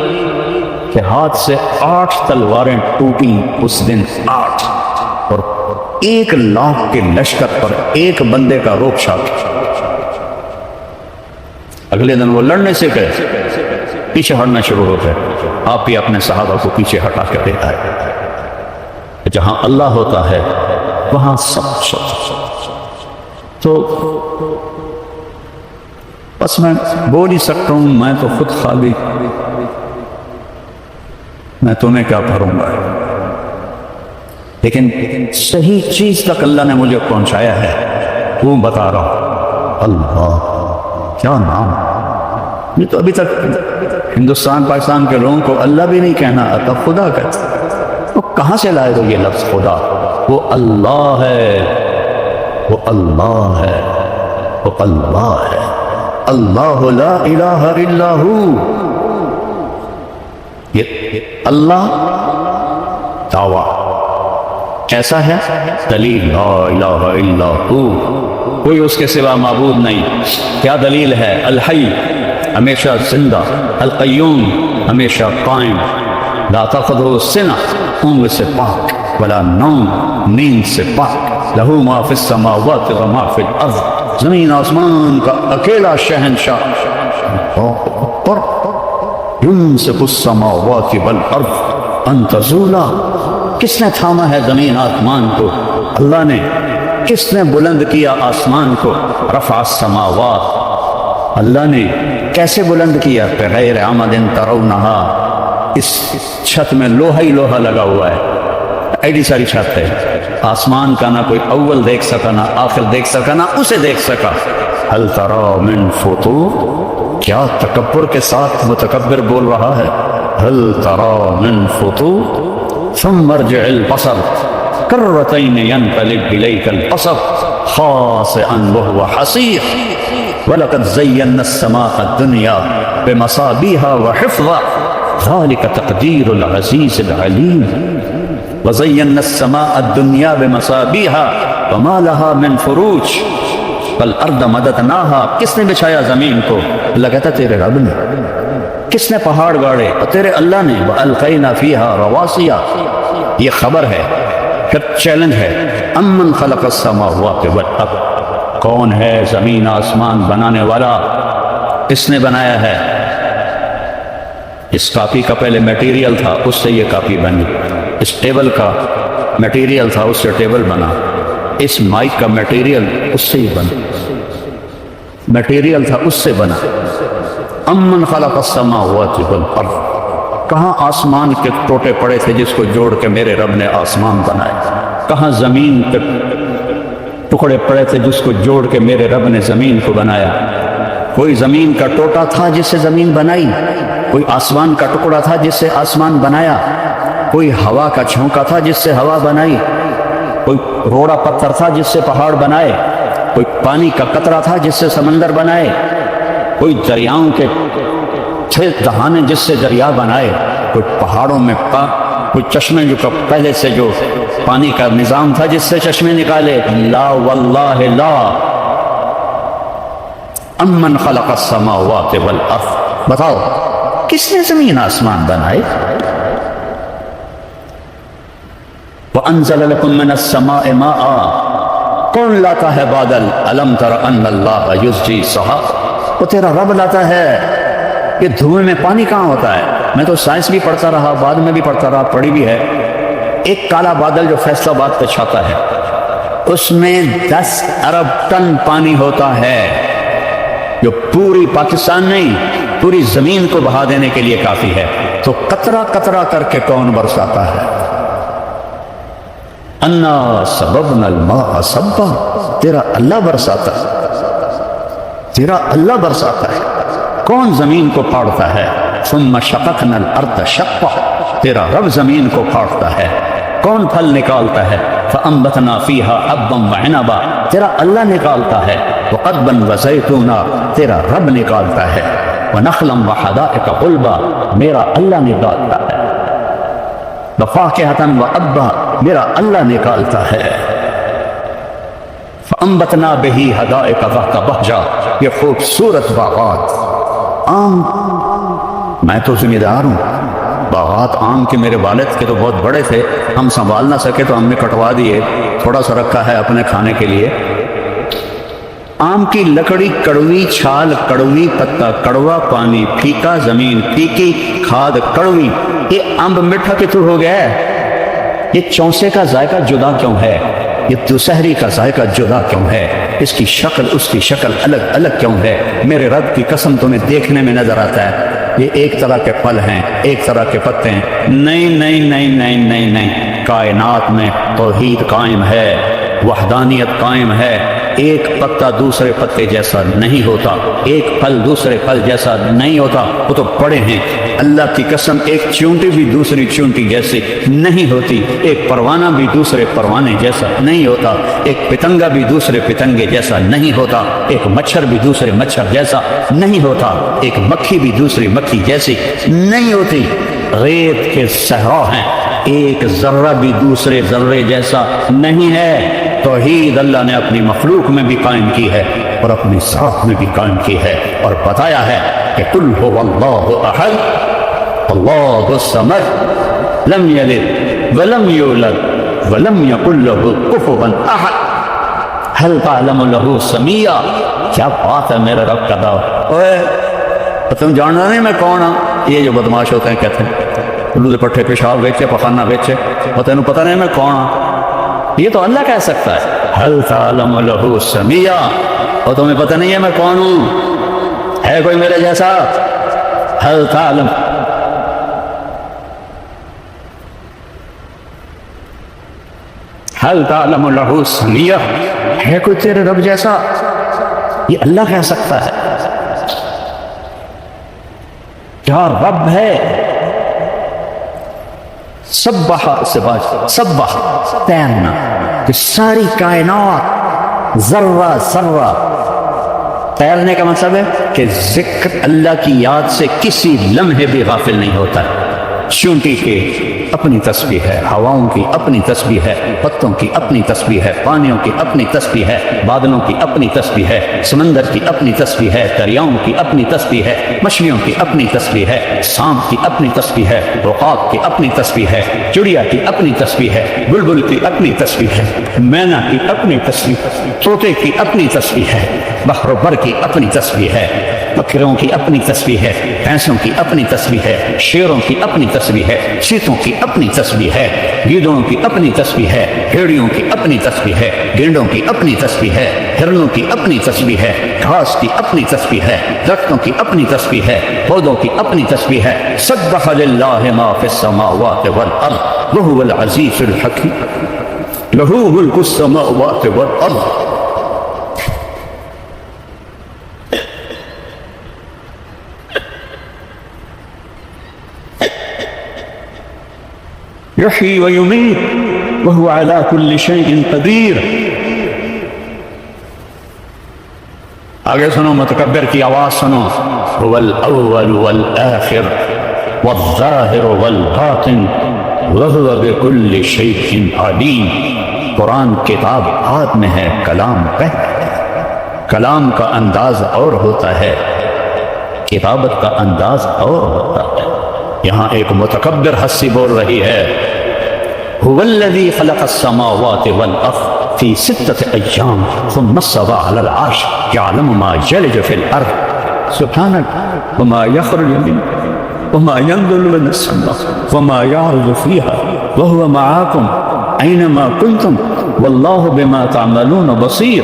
کے ہاتھ سے 8 تلواریں ٹوٹی اس دن، 8، اور 1 لاکھ کے لشکر پر ایک بندے کا روک شاک۔ اگلے دن وہ لڑنے سے گئے، پیچھے ہٹنا شروع ہو گئے۔ آپ بھی اپنے صحابہ کو پیچھے ہٹا کے دے آئے۔ جہاں اللہ ہوتا ہے وہاں سب تو بس میں بول ہی سکتا ہوں، میں تو خود خالی، میں تمہیں کیا بھروں گا، لیکن صحیح چیز تک اللہ نے مجھے پہنچایا ہے، وہ بتا رہا ہوں۔ اللہ کیا نام! یہ تو ابھی تک ہندوستان پاکستان کے لوگوں کو اللہ بھی نہیں کہنا آتا، خدا کہتا۔ وہ کہاں سے لائے گا یہ لفظ خدا؟ وہ اللہ ہے، وہ اللہ ہے، وہ اللہ ہے، اللہ لا الہ الا ہو۔ یہ اللہ دعویٰ ایسا ہے، دلیل لا الہ الا ہو، کوئی اس کے سوا معبود نہیں۔ کیا دلیل ہے؟ الحی، ہمیشہ زندہ، القیوم، ہمیشہ قائم، لا تاخذہ سنہ، اونگ سے پاک، ولا نوم، نیند سے پاک، لہو ما فی السماوات و ما فی الارض، زمین آسمان کا اکیلا شہنشاہ۔ اور یمسک السماوات والارض ان تزولا، کس نے تھاما ہے زمین آسمان کو؟ اللہ نے۔ کس نے بلند کیا آسمان کو؟ رفع السماوات، اللہ نے۔ کیسے بلند کیا؟ بغیر عمد ترونہا، اس چھت میں لوہا ہی لوہا لگا ہوا ہے، ایڈی ساری چھت ہے، آسمان کا نہ کوئی اول دیکھ سکا، نہ آخر دیکھ سکا، نہ اسے دیکھ سکا۔ هل ترى من فطور، کیا تکبر کے ساتھ متکبر بول رہا ہے؟ هل ترى من فطور ثم ارجع البصر کرتین ينقلب إليك البصر خاسئا وهو حسير وَلَقَدْ زَيَّنَّا السَّمَاءَ الدُّنْيَا بِمَصَابِيحَ وَحِفْظًا ذَلِكَ تَقْدِيرُ الْعَزِيزِ الْعَلِيمِ وَزَيَّنَّا السَّمَاءَ الدُّنْيَا بِمَصَابِيحَ وَمَا لَهَا مِنْ فُرُوجٍ وَالْأَرْضَ مَدَدْنَاهَا، کس نے بچھایا زمین کو؟ اللہ کہتا تیرے رب نے۔ کس نے پہاڑ گاڑے؟ تیرے اللہ نے۔ وَأَلْقَيْنَا فِيهَا رَوَاسِيَ، یہ خبر ہے، پھر چیلنج ہے۔ أَمَّنْ خَلَقَ السَّمَاوَاتِ وَالْأَرْضَ، کون ہے زمین آسمان بنانے والا؟ اس نے بنایا ہے۔ اس کاپی کا پہلے میٹیریل تھا، اس سے یہ کاپی بنی۔ اس ٹیبل کا میٹیریل تھا، اس سے ٹیبل بنا۔ اس مائک کا میٹیریل اس سے ہی بنا، میٹیریل تھا اس سے بنا۔ امن خلق السماوات والارض، کہاں آسمان کے ٹوٹے پڑے تھے جس کو جوڑ کے میرے رب نے آسمان بنائے؟ کہاں زمین کے ٹکڑے پڑے تھے جس کو جوڑ کے میرے رب نے زمین کو بنایا؟ کوئی زمین کا ٹوٹا تھا جس سے زمین بنائی؟ کوئی آسمان کا ٹکڑا تھا جس سے آسمان بنایا؟ کوئی ہوا کا جھونکا تھا جس سے ہوا بنائی؟ کوئی روڑا پتھر تھا جس سے پہاڑ بنائے؟ کوئی پانی کا قطرہ تھا جس سے سمندر بنائے؟ کوئی دریاؤں کے تھے دہانے جس سے دریا بنائے؟ کوئی پہاڑوں میں کوئی چشمے جو پہلے سے جو پانی کا نظام تھا جس سے چشمے نکالے، لا واللہ لا. امن خلق السماوات والارض، بتاؤ کس نے زمین آسمان بنائے؟ وَأَنزَلَ لَكُم مِّنَ السَّمَاءِ مَاءً، کون لاتا ہے بادل؟ أَلَمْ تَرَ أَنَّ اللَّهَ يُزْجِي السَّحَابَ، وہ تیرا رب لاتا ہے. یہ دھوئیں میں پانی کہاں ہوتا ہے؟ میں تو سائنس بھی پڑھتا رہا، بعد میں بھی پڑھتا رہا، پڑھی بھی ہے. ایک کالا بادل جو فیصل آباد پہ چھاتا ہے اس میں 10 ارب ٹن پانی ہوتا ہے، جو پوری پاکستان نہیں پوری زمین کو بہا دینے کے لیے کافی ہے. تو قطرہ قطرہ کر کے کون برساتا ہے؟ انا سببنا الماء صبا، تیرا اللہ برساتا ہے، تیرا اللہ برساتا ہے. کون زمین کو پھاڑتا ہے؟ ثم شققنا الارض شقا، تیرا رب زمین کو پھاڑتا ہے. کون پھل نکالتا ہے؟ فانبتنا فیہا حبا وعنبا، تیرا اللہ نکالتا ہے. وقضبا وزیتونا، تیرا رب نکالتا ہے. ونخلا وحدائق غلبا، میرا اللہ نکالتا ہے. وفاکہۃ وابا، میرا اللہ نکالتا ہے. فانبتنا بہ حدائق ذات بہجہ، یہ خوبصورت باغات. آم، میں تو ذمہ دار ہوں. باغات آم کے میرے والد کے تو بہت بڑے تھے، ہم سنبھال نہ سکے تو ہم نے کٹوا دیے، تھوڑا سا رکھا ہے اپنے کھانے کے لیے. آم کی لکڑی کڑوی، چھال کڑوی، پتا کڑوا، پانی پھیکا، زمین پھیکی، کھاد کڑوی. یہ امب میٹھا کتوں ہو گیا ہے؟ یہ چونسے کا ذائقہ جدا کیوں ہے؟ یہ دوسہری کا ذائقہ جدا کیوں ہے؟ اس کی شکل اس کی شکل الگ الگ کیوں ہے؟ میرے رب کی قسم تمہیں دیکھنے میں نظر آتا ہے یہ ایک طرح کے پھل ہیں، ایک طرح کے پتے ہیں. نہیں نہیں نہیں نہیں نہیں نہیں، کائنات میں توحید قائم ہے، وحدانیت قائم ہے. ایک پتا دوسرے پتے جیسا نہیں ہوتا، ایک پھل دوسرے پھل جیسا نہیں ہوتا. وہ تو بڑے ہیں. اللہ کی قسم، ایک چونٹی بھی دوسری چونٹی جیسی نہیں ہوتی، ایک پروانہ بھی دوسرے پروانے جیسا نہیں ہوتا، ایک پتنگا بھی دوسرے پتنگے جیسا نہیں ہوتا، ایک مچھر بھی دوسرے مچھر جیسا نہیں ہوتا، ایک مکھی بھی دوسری مکھی جیسی نہیں ہوتی. ریت کے صحرا ہیں، ایک ذرہ بھی دوسرے ذرے جیسا نہیں ہے. توحید اللہ نے اپنی مخلوق میں بھی قائم کی ہے اور اپنی ذات میں بھی قائم کی ہے، اور بتایا ہے کہ قل هو اللہ احد اللہ الصمد لم یلد ولم یولد ولم یکن له کفوا احد هل تعلم له سمیہ. کیا بات ہے میرے رب کا دعوت. اوے تم جاننا نہیں میں کون ہوں؟ یہ جو بدماش ہوتے ہیں کہتے ہیں الو دے پٹھے پیشاب ویچے پخانہ ویچے، اور تینوں پتہ نہیں میں کون ہوں. یہ تو اللہ کہہ سکتا ہے حل تعلم له سمیہ، اور تمہیں پتہ نہیں ہے میں کون ہوں؟ ہے کوئی میرے جیسا؟ حل تعلم حل تعلم له سمیہ، ہے کوئی تیرے رب جیسا؟ یہ اللہ کہہ سکتا ہے. کیا رب ہے. سبح سے بات، سبح تیرنا، کہ ساری کائنات ذرہ ذرہ. تیرنے کا مطلب ہے کہ ذکر اللہ کی یاد سے کسی لمحے بھی غافل نہیں ہوتا. چونٹی کی اپنی تسبیح ہے، ہواؤں کی اپنی تسبیح ہے، پتوں کی اپنی تسبیح ہے، پانیوں کی اپنی تسبیح ہے، بادلوں کی اپنی تسبیح ہے، سمندر کی اپنی تسبیح ہے، دریاؤں کی اپنی تسبیح ہے، مچھلیوں کی اپنی تسبیح ہے، سانپ کی اپنی تسبیح ہے، عقاب کی اپنی تسبیح ہے، چڑیا کی اپنی تسبیح ہے، بلبل کی اپنی تسبیح ہے، مینا کی اپنی تسبیح ہے، طوطے کی اپنی تسبیح ہے، بحر و بر کی اپنی تسبیح ہے، بکروں کی اپنی تسبیح ہے، بھینسوں کی اپنی تسبیح ہے، شیروں کی اپنی تسبیح ہے، چیتوں کی اپنی تسبیح ہے، گیدڑوں کی اپنی تسبیح ہے، بھیڑیوں کی اپنی تسبیح ہے، گینڈوں کی اپنی تسبیح ہے، ہرنوں کی اپنی تسبیح ہے، گھاس کی اپنی تسبیح ہے، درختوں کی اپنی تسبیح ہے، پودوں کی اپنی تسبیح ہے. سبح للہ ما فی السماوات والارض وهو العزیز الحکیم له ملک السماوات والارض. یحیی و یمیت وهو على كل شيء قدیر. آگے سنو، متکبر کی آواز سنو. هو الاول والآخر والظاہر والباطن وَهُوَ بِكُلِّ شَيْءٍ عَلِيمٌ۔ قرآن کتاب ہاتھ میں ہے، کلام پہلے ہے۔ کلام کا انداز اور ہوتا ہے، کتابت کا انداز اور ہوتا ہے۔ یہاں ایک متکبر ہستی بول رہی ہے، هُوَ الَّذِي خَلَقَ السَّمَاوَاتِ وَالْأَرْضَ فِي 6 أَيَّامٍ ثُمَّ اسْتَوَىٰ عَلَى الْعَرْشِ يَعْلَمُ مَا يَلِجُ فِي الْأَرْضِ سُبْحَانَكَ وَمَا يَخْرُجُ مِنْهَا وَمَا يَنزِلُ مِنَ السَّمَاءِ وَمَا يَعْرُجُ فِيهَا وَهُوَ مَعَكُمْ أَيْنَمَا كُنتُمْ وَاللَّهُ بِمَا تَعْمَلُونَ بَصِيرٌ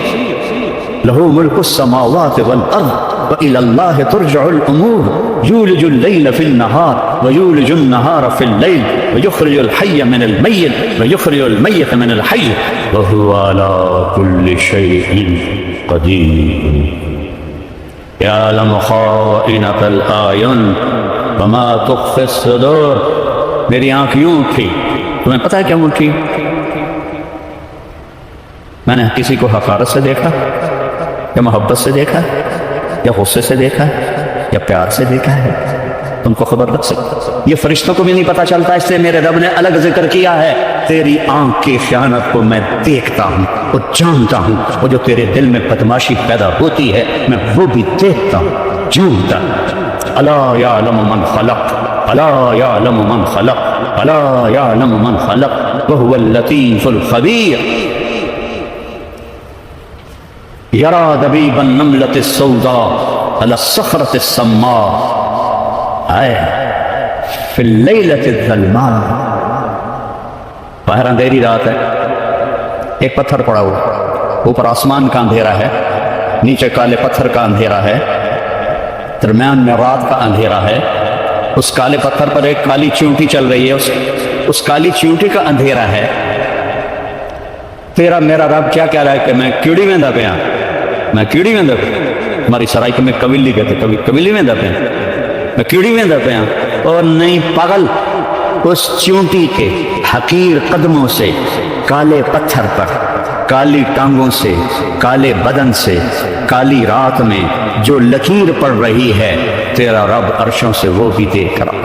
لَهُ مُلْكُ السَّمَاوَاتِ وَالْأَرْضِ وَإِلَى اللَّهِ تُرْجَعُ الْأُمُورُ يُولِجُ اللَّيْلَ فِي النَّهَارِ وَيُولِجُ النَّهَارَ فِي اللَّيْلِ وَيُخْرِجُ الْحَيَّ مِنَ الْمَيِّتِ وَيُخْرِجُ الْمَيِّتَ مِنَ الْحَيِّ وَهُوَ عَلَى كُلِّ شَيْءٍ قَدِيرٌ يَعْلَمُ خَائِنَةَ الْأَعْيُنِ وَمَا تُخْفِي الصُّدُورُ۔ میری آنکھ یوں اٹھی، تمہیں پتہ ہے کیوں اٹھی؟ میں نے کسی کو حقارت سے دیکھا یا محبت سے دیکھا یا غصے سے دیکھا یا پیار سے دیکھا ہے؟ تم کو خبر رکھ سکتے، یہ فرشتوں کو بھی نہیں پتہ چلتا، اس سے میرے رب نے الگ ذکر کیا ہے، تیری آنکھ کی خیانت کو میں دیکھتا ہوں اور جانتا ہوں، اور جو تیرے دل میں بدماشی پیدا ہوتی ہے میں وہ بھی دیکھتا ہوں، جانتا ہوں۔ الا یعلم من خلق، الا یعلم من خلق، الا یعلم من خلق وهو اللطیف الخبیر۔ یرا دبیب النملة السوداء على الصخرة السماء فی اللیلة الظلماء۔ باہر اندھیری رات ہے، ایک پتھر پڑا ہوا، اوپر آسمان کا اندھیرا ہے، نیچے کالے پتھر کا اندھیرا ہے، درمیان میں رات کا اندھیرا ہے، اس کالے پتھر پر ایک کالی چیونٹی چل رہی ہے، اس کالی چیونٹی کا اندھیرا ہے۔ تیرا میرا رب کیا کہہ رہا ہے کہ میں کیڑی ویندا پیا، میں کیڑی ویندا پیا، ہماری سرائک میں قبیلی کہتے قبیلی ویندا پیا، میں کیڑی ویندا پیا، اور نہیں پاگل، اس چیونٹی کے حقیر قدموں سے کالے پتھر پر، کالی ٹانگوں سے، کالے بدن سے، کالی رات میں جو لکیر پڑ رہی ہے، تیرا رب عرشوں سے وہ بھی دیکھ رہا۔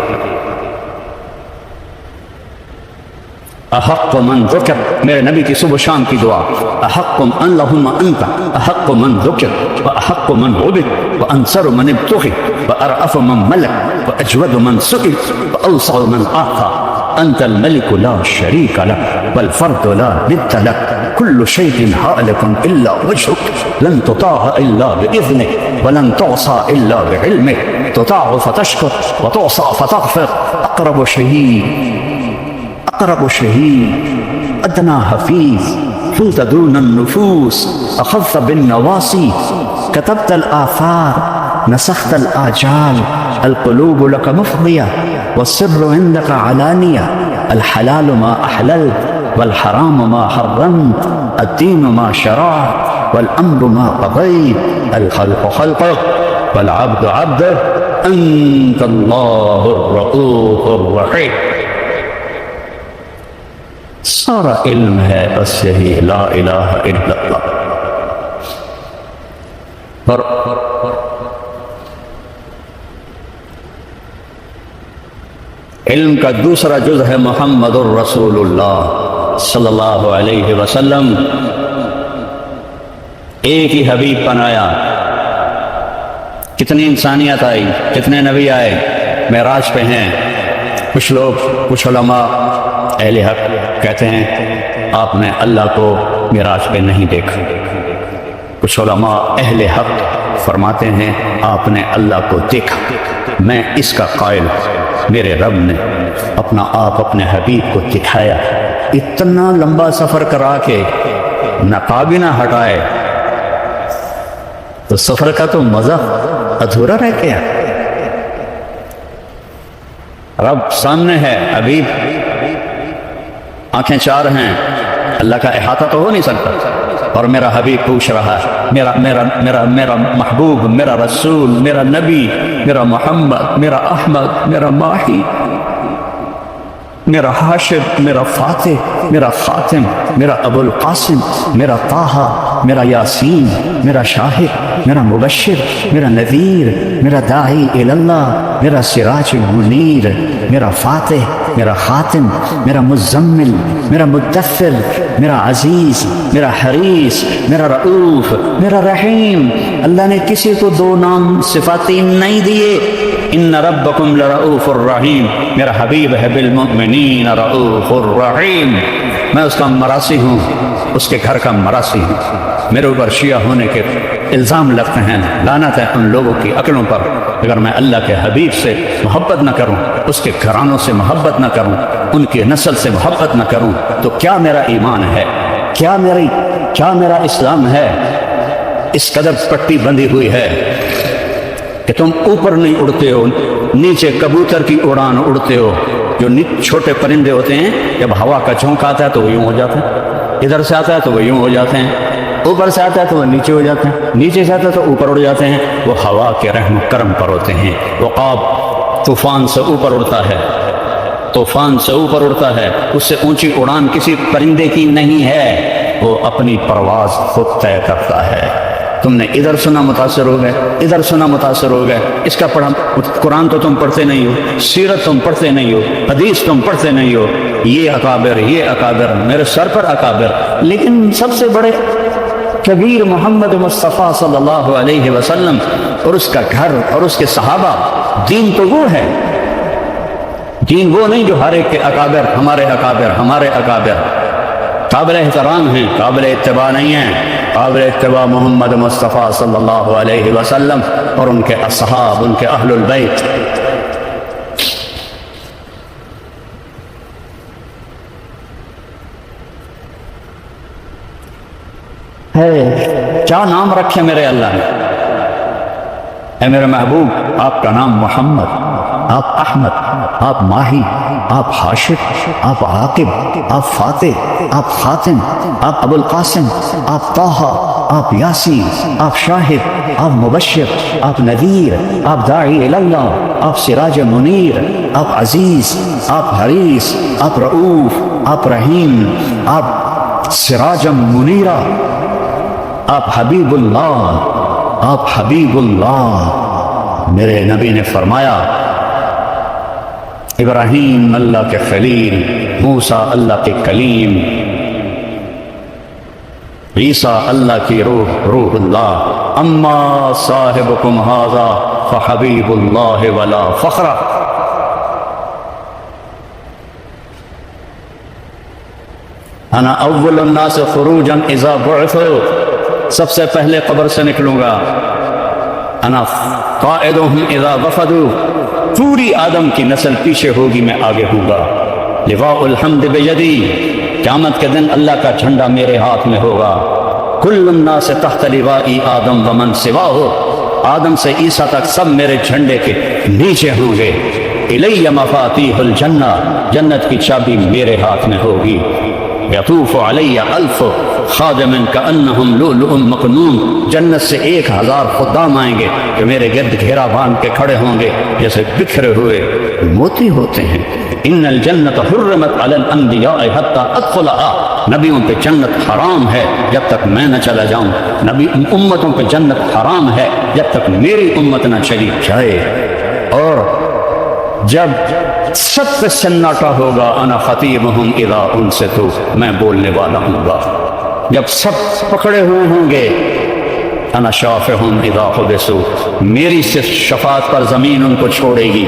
احق من ذکر، میرے نبی کی صبح شام کی دعا، احق اللہم انت احق من ذکر واحق من عبد وانصر من ابتغی وارأف من ملک واجود من سئل واوسع من آخا، انت الملک لا شریک لک والفرد لا ند لک، كل شيء هالك إلا وجهك، لن تطاع إلا بإذنك ولن تعصى إلا بعلمك، تطاع فتشكر وتعصى فتغفر، أقرب شهيد أدنى حفيظ، حلت دون النفوس أخذت بالنواصي، كتبت الآثار نسخت الآجال، القلوب لك مفضية والسر عندك علانية، الحلال ما أحللت والحرام ما حرمت، الدين ما شرعت والأمر ما قضيت، الخلق خلقك والعبد عبدك، أنت الله الرؤوف الرحيم۔ سارا علم ہے بس یہی لا الہ الا اللہ۔ اور علم کا دوسرا جز ہے محمد الرسول اللہ صلی اللہ علیہ وسلم۔ ایک ہی حبیب بنایا، کتنی انسانیت آئی، کتنے نبی آئے، معراج پہ ہیں۔ کچھ لوگ، کچھ علماء اہل حق کہتے ہیں آپ نے اللہ کو معراج پہ نہیں دیکھا، کچھ علماء اہل حق فرماتے ہیں آپ نے اللہ کو دیکھا۔ میں اس کا قائل ہوں، میرے رب نے اپنا آپ اپنے حبیب کو دکھایا، اتنا لمبا سفر کرا کے نقاب نہ ہٹائے تو سفر کا تو مزہ ادھورا رہ گیا۔ رب سامنے ہے، حبیب آنکھیں چار ہیں، اللہ کا احاطہ تو ہو نہیں سکتا، اور میرا حبیب پوچھ رہا ہے، میرا محبوب، میرا رسول، میرا نبی، میرا محمد، میرا احمد، میرا ماہی، میرا حاشر، میرا فاتح، میرا خاتم، میرا ابو القاسم، میرا طٰہٰ، میرا یاسین، میرا شاہد، میرا مبشر، میرا نذیر، میرا داعی الی اللہ، میرا سراج منیر، میرا فاتح، میرا خاتم، میرا مزمل، میرا مدثر، میرا عزیز، میرا حریص، میرا رؤوف، میرا رحیم۔ اللہ نے کسی کو دو نام صفاتی نہیں دیے۔ ان ربکم لرؤوف الرحیم، میرا حبیب ہے بالمؤمنین رؤوف الرحیم۔ میں اس کا مراسی ہوں، اس کے گھر کا مراسی ہوں۔ میرے اوپر شیعہ ہونے کے الزام لگتے ہیں، لعنت ہے ان لوگوں کی عقلوں پر۔ اگر میں اللہ کے حبیب سے محبت نہ کروں، اس کے گھرانوں سے محبت نہ کروں، ان کی نسل سے محبت نہ کروں، تو کیا میرا ایمان ہے؟ کیا میرا اسلام ہے؟ اس قدر پٹی بندھی ہوئی ہے کہ تم اوپر نہیں اڑتے ہو، نیچے کبوتر کی اڑان اڑتے ہو۔ جو چھوٹے پرندے ہوتے ہیں، جب ہوا کا جھونکا آتا ہے تو وہ یوں ہو جاتے ہیں، ادھر سے آتا ہے تو وہ یوں ہو جاتے ہیں، اوپر سے آتا ہے تو وہ نیچے ہو جاتے ہیں، نیچے سے آتا ہے تو اوپر اڑ جاتے ہیں۔ وہ ہوا کے رحم و کرم پر ہوتے ہیں۔ عقاب طوفان سے اوپر اڑتا ہے، طوفان سے اوپر اڑتا ہے، اس سے اونچی اڑان کسی پرندے کی نہیں ہے، وہ اپنی پرواز خود طے کرتا ہے۔ تم نے ادھر سنا متاثر ہو گئے، ادھر سنا متاثر ہو گئے۔ اس کا پڑھا قرآن تو تم پڑھتے نہیں ہو، سیرت تم پڑھتے نہیں ہو، حدیث تم پڑھتے نہیں ہو۔ یہ اکابر، میرے سر پر اکابر، لیکن سب سے بڑے کبیر محمد مصطفیٰ صلی اللہ علیہ وسلم اور اس کا گھر اور اس کے صحابہ۔ دین تو وہ ہے، دین وہ نہیں جو ہر ایک کے اکابر، ہمارے اکابر قابل احترام ہیں، قابل اتباع نہیں ہیں۔ قابل اتباع محمد مصطفیٰ صلی اللہ علیہ وسلم اور ان کے اصحاب، ان کے اہل البیت۔ ہے کیا نام رکھے میرے اللہ نے؟ اے میرے محبوب، آپ کا نام محمد، آپ احمد، آپ ماہی، آپ حاشر، آپ عاقب، آپ فاتح، آپ خاتم، آپ ابو القاسم، آپ طہ، آپ یاسین، آپ شاہد، آپ مبشر، آپ نذیر، آپ داعی اللہ، آپ سراج منیر، آپ عزیز، آپ حریص، آپ رؤوف، آپ رحیم، آپ سراج منیرہ، آپ حبیب اللہ۔ میرے نبی نے فرمایا، ابراہیم اللہ کے خلیل، موسیٰ اللہ کے کلیم، عیسیٰ اللہ کی روح اللہ، اما صاحبکم ھذا فحبیب اللہ ولا فخر۔ انا اول الناس خروجا اذا بعثوا، سب سے پہلے قبر سے نکلوں گا۔ انا قائدهم اذا وفدوا، پوری آدم کی نسل پیچھے ہوگی، میں آگے ہوں گا۔ لواء الحمد بیدی، قیامت کے دن اللہ کا جھنڈا میرے ہاتھ میں ہوگا۔ کل الناس تحت لوائی آدم ومن سواہ، آدم سے عیسیٰ تک سب میرے جھنڈے کے نیچے ہوں گے۔ الی مفاتیح الجنہ، جنت کی چابی میرے ہاتھ میں ہوگی۔ یطوف علی الف خادم کانہم لؤلؤ مکنون، جنت سے 1000 خدام آئیں گے جو میرے گرد گھیرا باندھ کے کھڑے ہوں گے جیسے بکھرے ہوئے موتی ہوتے ہیں۔ ان الجنت حرمت علی الانبیاء حتی ادخلها، نبیوں پہ جنت حرام ہے جب تک میں نہ چلا جاؤں، نبی امتوں پہ جنت حرام ہے جب تک میری امت نہ چلی جائے۔ اور جب سب پہ سناٹا ہوگا، انا خطیبہم اذا انصتوا، میں بولنے والا ہوں گا۔ جب سب پکڑے ہوئے ہوں گے، انا شافعہم اذا حبسوا، میری صرف شفاعت پر زمین ان کو چھوڑے گی۔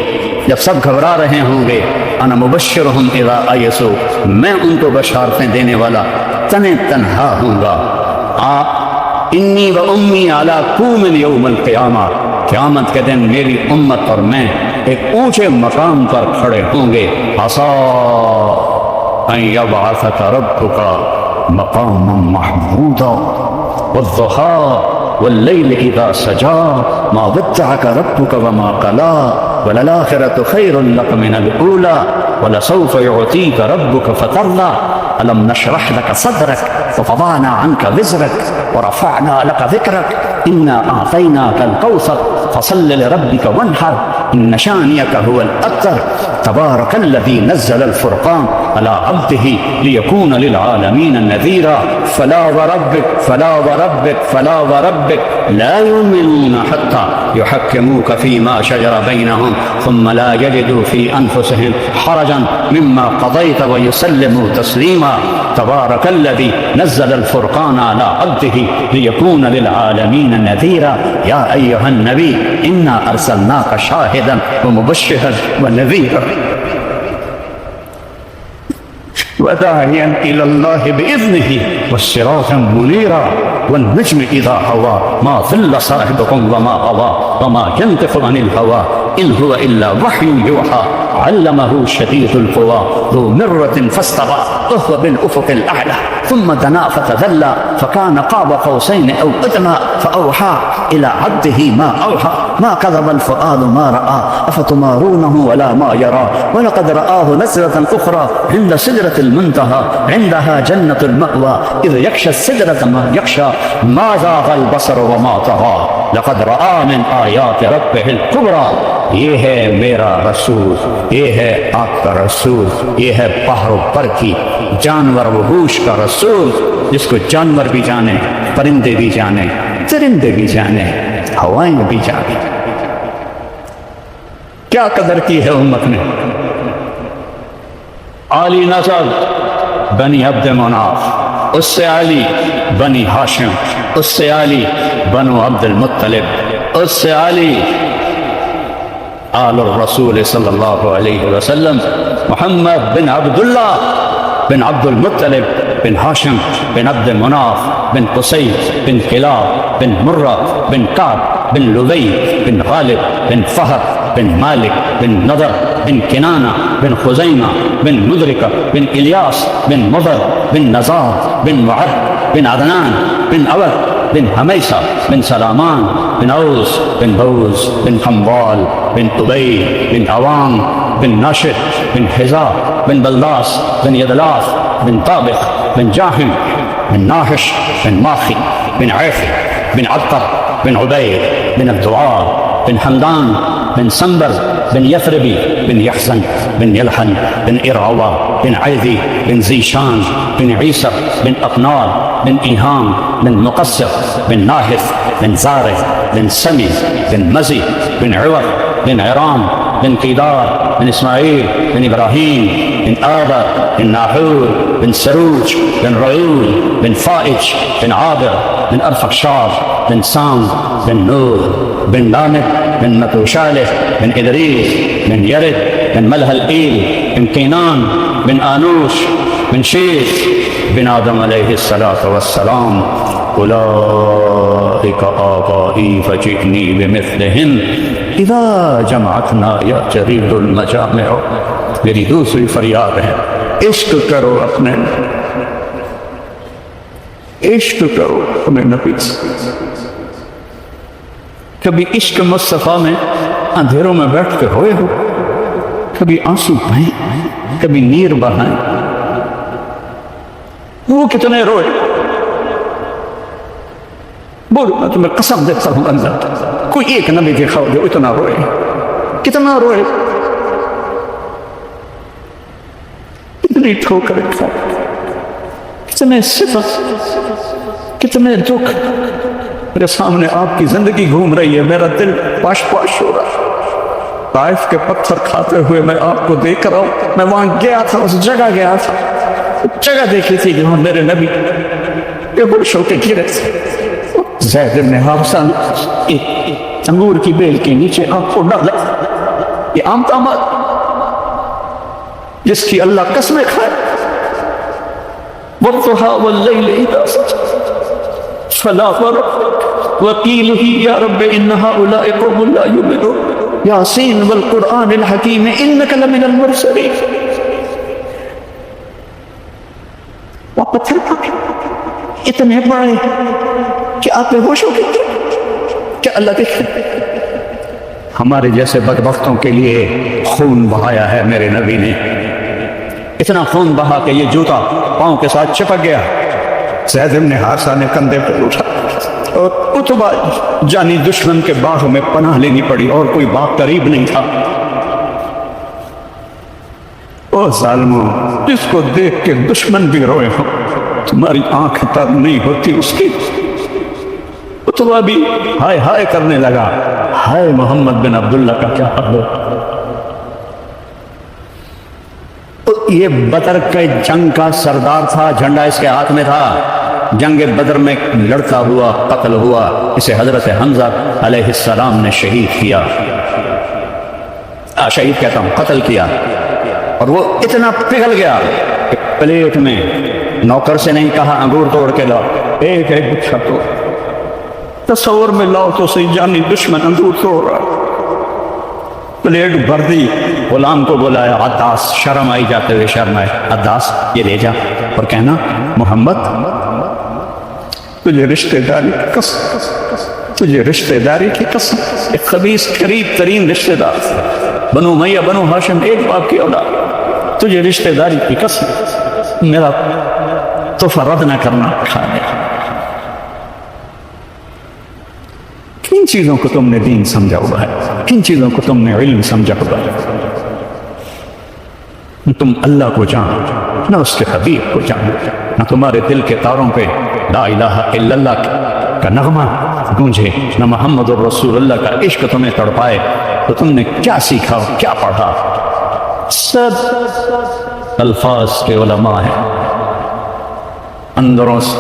جب سب گھبرا رہے ہوں گے، انا مبشرہم اذا ایسوا، میں ان کو بشارتیں دینے والا تنہا ہوں گا۔ انی و امی علی کوم یوم القیامہ، قیامت کے دن میری امت اور میں ایک اونچے مقام پر کھڑے ہوں گے۔ عسیٰ ان یبعثک ربک مقاما محمودا والضحیٰ واللیل اذا سجا ما ودعک ربک وما قلا وللآخرۃ خیر لک من الاولی ولسوف یعطیک ربک فترضی ألم نشرح لك صدرك ووضعنا عنك وزرك ورفعنا لك ذكرك إنا أعطيناك الكوثر فصل لربك وانحر إن شانئك هو الأبتر تبارك الذي نزل الفرقان على عبده ليكون للعالمين نذيرا فلا وربك لا يؤمنون حتى يحكموك فيما شجر بينهم ثم لا يجدوا في أنفسهم حرجا مما قضيت ويسلموا تسليما تبارك الذي نزل الفرقان على عبده ليكون للعالمين نذيرا يا أيها النبي إنا أرسلناك شاهدا ومبشرا ونذيرا وداعيا إلى الله بإذنه وسراجا منيرا والنجم إذا هوى ما ضل صاحبكم وما غوى وما ينطق عن الهوى إن هو إلا وحي يوحى علمه شديد القوى ذو مرة فاستوى وهو بالأفق الأعلى ثم دنا فتدلى فكان قاب قوسين أو أدنى فأوحى إلى عبده ما أوحى ما كذب الفؤاد ما رأى أفتمارونه ولا ما يرى ولقد رآه نزلة أخرى عند سدرة المنتهى عندها جنة المأوى إذ يخشى السدرة ما يخشى ما زاغ البصر وما طغى لقد رأى من آيات ربه الكبرى یہ ہے میرا رسول یہ ہے آپ کا رسول یہ ہے بحر و بر کی جانور و وحوش کا رسول جس کو جانور بھی جانے پرندے بھی جانے چرندے بھی جانے ہوائیں بھی جانے کیا قدر کی ہے امت نے علی نسل بنی عبد مناف اس سے علی بنی ہاشم اس سے علی بنو عبد المطلب اس سے علی آل الرسول صلی اللہ علیہ وسلم محمد بن عبداللہ بن عبد المطلب بن ہاشم بن عبد مناف بن قصی بن کلاب بن مرہ بن کعب بن لبی بن غالب بن فہر بن مالک بن نضر بن کنانہ بن خزیمہ بن مدرکہ بن الیاس بن مضر بن نزار بن معد بن عدنان بن عبد بن حمیسہ بن سلامان بن اوس بن بوز بن حنبال بن طبی بن عوام بن ناشد بن حزا بن بلداس بن یدلاف بن طابق بن جاہم بن ناحش بن ماخی بن عیفی بن عطر بن عبید بن الدعاء بن حمدان بن سنبر بن يثربي بن يحزن بن يلحن بن إرعوى بن عيذي بن زيشان بن عيسى بن أقنار بن إيهام بن مقصر بن ناهث بن زارث بن سمي بن مزي بن عور بن عرام بن قيدار بن إسماعيل بن إبراهيم بن آدر بن ناحور بن سروج بن رعول بن فائج بن عابر بن أرفخشاد بن سام بن نور بن لامد بن متوشالح بن إدريس بن يرد بن ملهلئيل بن كينان بن آنوش بن شيث بن آدم عليه الصلاة والسلام أولئك آبائي فجئني بمثلهم إذا جمعتنا يا جريد المجامع میری دوسری فریاد ہے عشق کرو اپنے عشق کرو اپنے نبی سے کبھی عشق مصطفیٰ میں اندھیروں میں بیٹھ کر روئے ہو کبھی آنسو بہائیں کبھی نیر بہائیں وہ کتنے روئے بولو میں تمہیں قسم دیتا ہوں اللہ کوئی ایک نبی دیکھا ہو جو اتنا روئے کتنا روئے کتنی ٹھوکریں کھائے کتنے صفت کتنے دکھ میرے سامنے آپ کی زندگی گھوم رہی ہے میرا دل پاش پاش ہو رہا ہے طائف کے پتھر کھاتے ہوئے میں آپ کو دیکھ رہا ہوں میں وہاں گیا تھا اس جگہ گیا تھا جگہ دیکھی تھی جہاں میرے نبی یہ بڑے شوقے گرے تھے زید بن حارثہ نے ایک انگور کی بیل کے نیچے آپ کو ڈالا یہ عام تعمیر جس کی اللہ قسمیں کھائے وَالضُّحَىٰ وَاللَّيْلِ إِذَا سَجَدَ فَلَا وَرَبِّكَ وَقِيلُهُ يَا رَبِّ إِنَّ هَؤُلَاءِ قَوْمٌ لَا يُؤْمِنُونَ یاسین والقرآن الحکیم إِنَّكَ لَمِنَ الْمُرْسَلِينَ وہ پتھر پاکے اتنے بڑے کہ آپ میں ہوش ہو گئے کہ اللہ دیکھتے ہمارے جیسے بدبختوں کے لیے خون بہایا ہے میرے نبی نے اتنا خون بہا کہ یہ جوتا پاؤں کے ساتھ چپک گیا زید بن حارثہ نے کندھے پر اٹھا اور اتبا جانی دشمن کے باغ میں پناہ لینی پڑی اور کوئی باغ قریب نہیں تھا او ظالموں جس کو دیکھ کے دشمن بھی روئے ہو تمہاری آنکھ تر نہیں ہوتی اس کی اتبا بھی ہائے ہائے کرنے لگا ہائے محمد بن عبداللہ کا کیا حال ہو. یہ بدر کے جنگ کا سردار تھا، جھنڈا اس کے ہاتھ میں تھا. جنگ بدر میں لڑتا ہوا قتل ہوا، اسے حضرت حمزہ علیہ السلام نے شہید کیا. شہید کہتا ہوں، قتل کیا. اور وہ اتنا پگھل گیا کہ پلیٹ میں نوکر سے نہیں کہا انگور توڑ کے لاؤ، ایک ایک گچھا توڑ. تصور میں لاؤ تو صحیح، جانی دشمن انگور توڑ رہا. پلیٹ بھر دی، غلام کو بلایا. عداس شرم آئی جاتے ہوئے شرم آئے. عداس یہ لے جا اور کہنا محمد تجھے رشتہ داری کی قسم، تجھے رشتہ داری کی قسم. ایک خبیث قریب ترین رشتہ دار، بنو امیہ بنو ہاشم ایک باپ کی اولاد، تجھے رشتہ داری کی قسم میرا تحفہ رد نہ کرنا. کھا لے. کن چیزوں کو تم نے دین سمجھا ہوا ہے؟ کن چیزوں کو تم نے علم سمجھا ہوا ہے؟ تم اللہ کو جانو نہ اس کے حبیب کو جانو، نہ تمہارے دل کے تاروں پہ لا الہ الا اللہ کا نغمہ گونجے، نہ محمد الرسول اللہ کا عشق تمہیں تڑپائے. تو تم نے کیا سیکھا، کیا پڑھا؟ سب الفاظ کے علماء ہیں. اندروں سے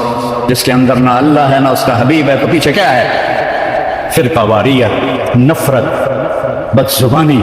جس کے اندر نہ اللہ ہے نہ اس کا حبیب ہے، تو پیچھے کیا ہے؟ فرقہ واریت، نفرت، بد زبانی،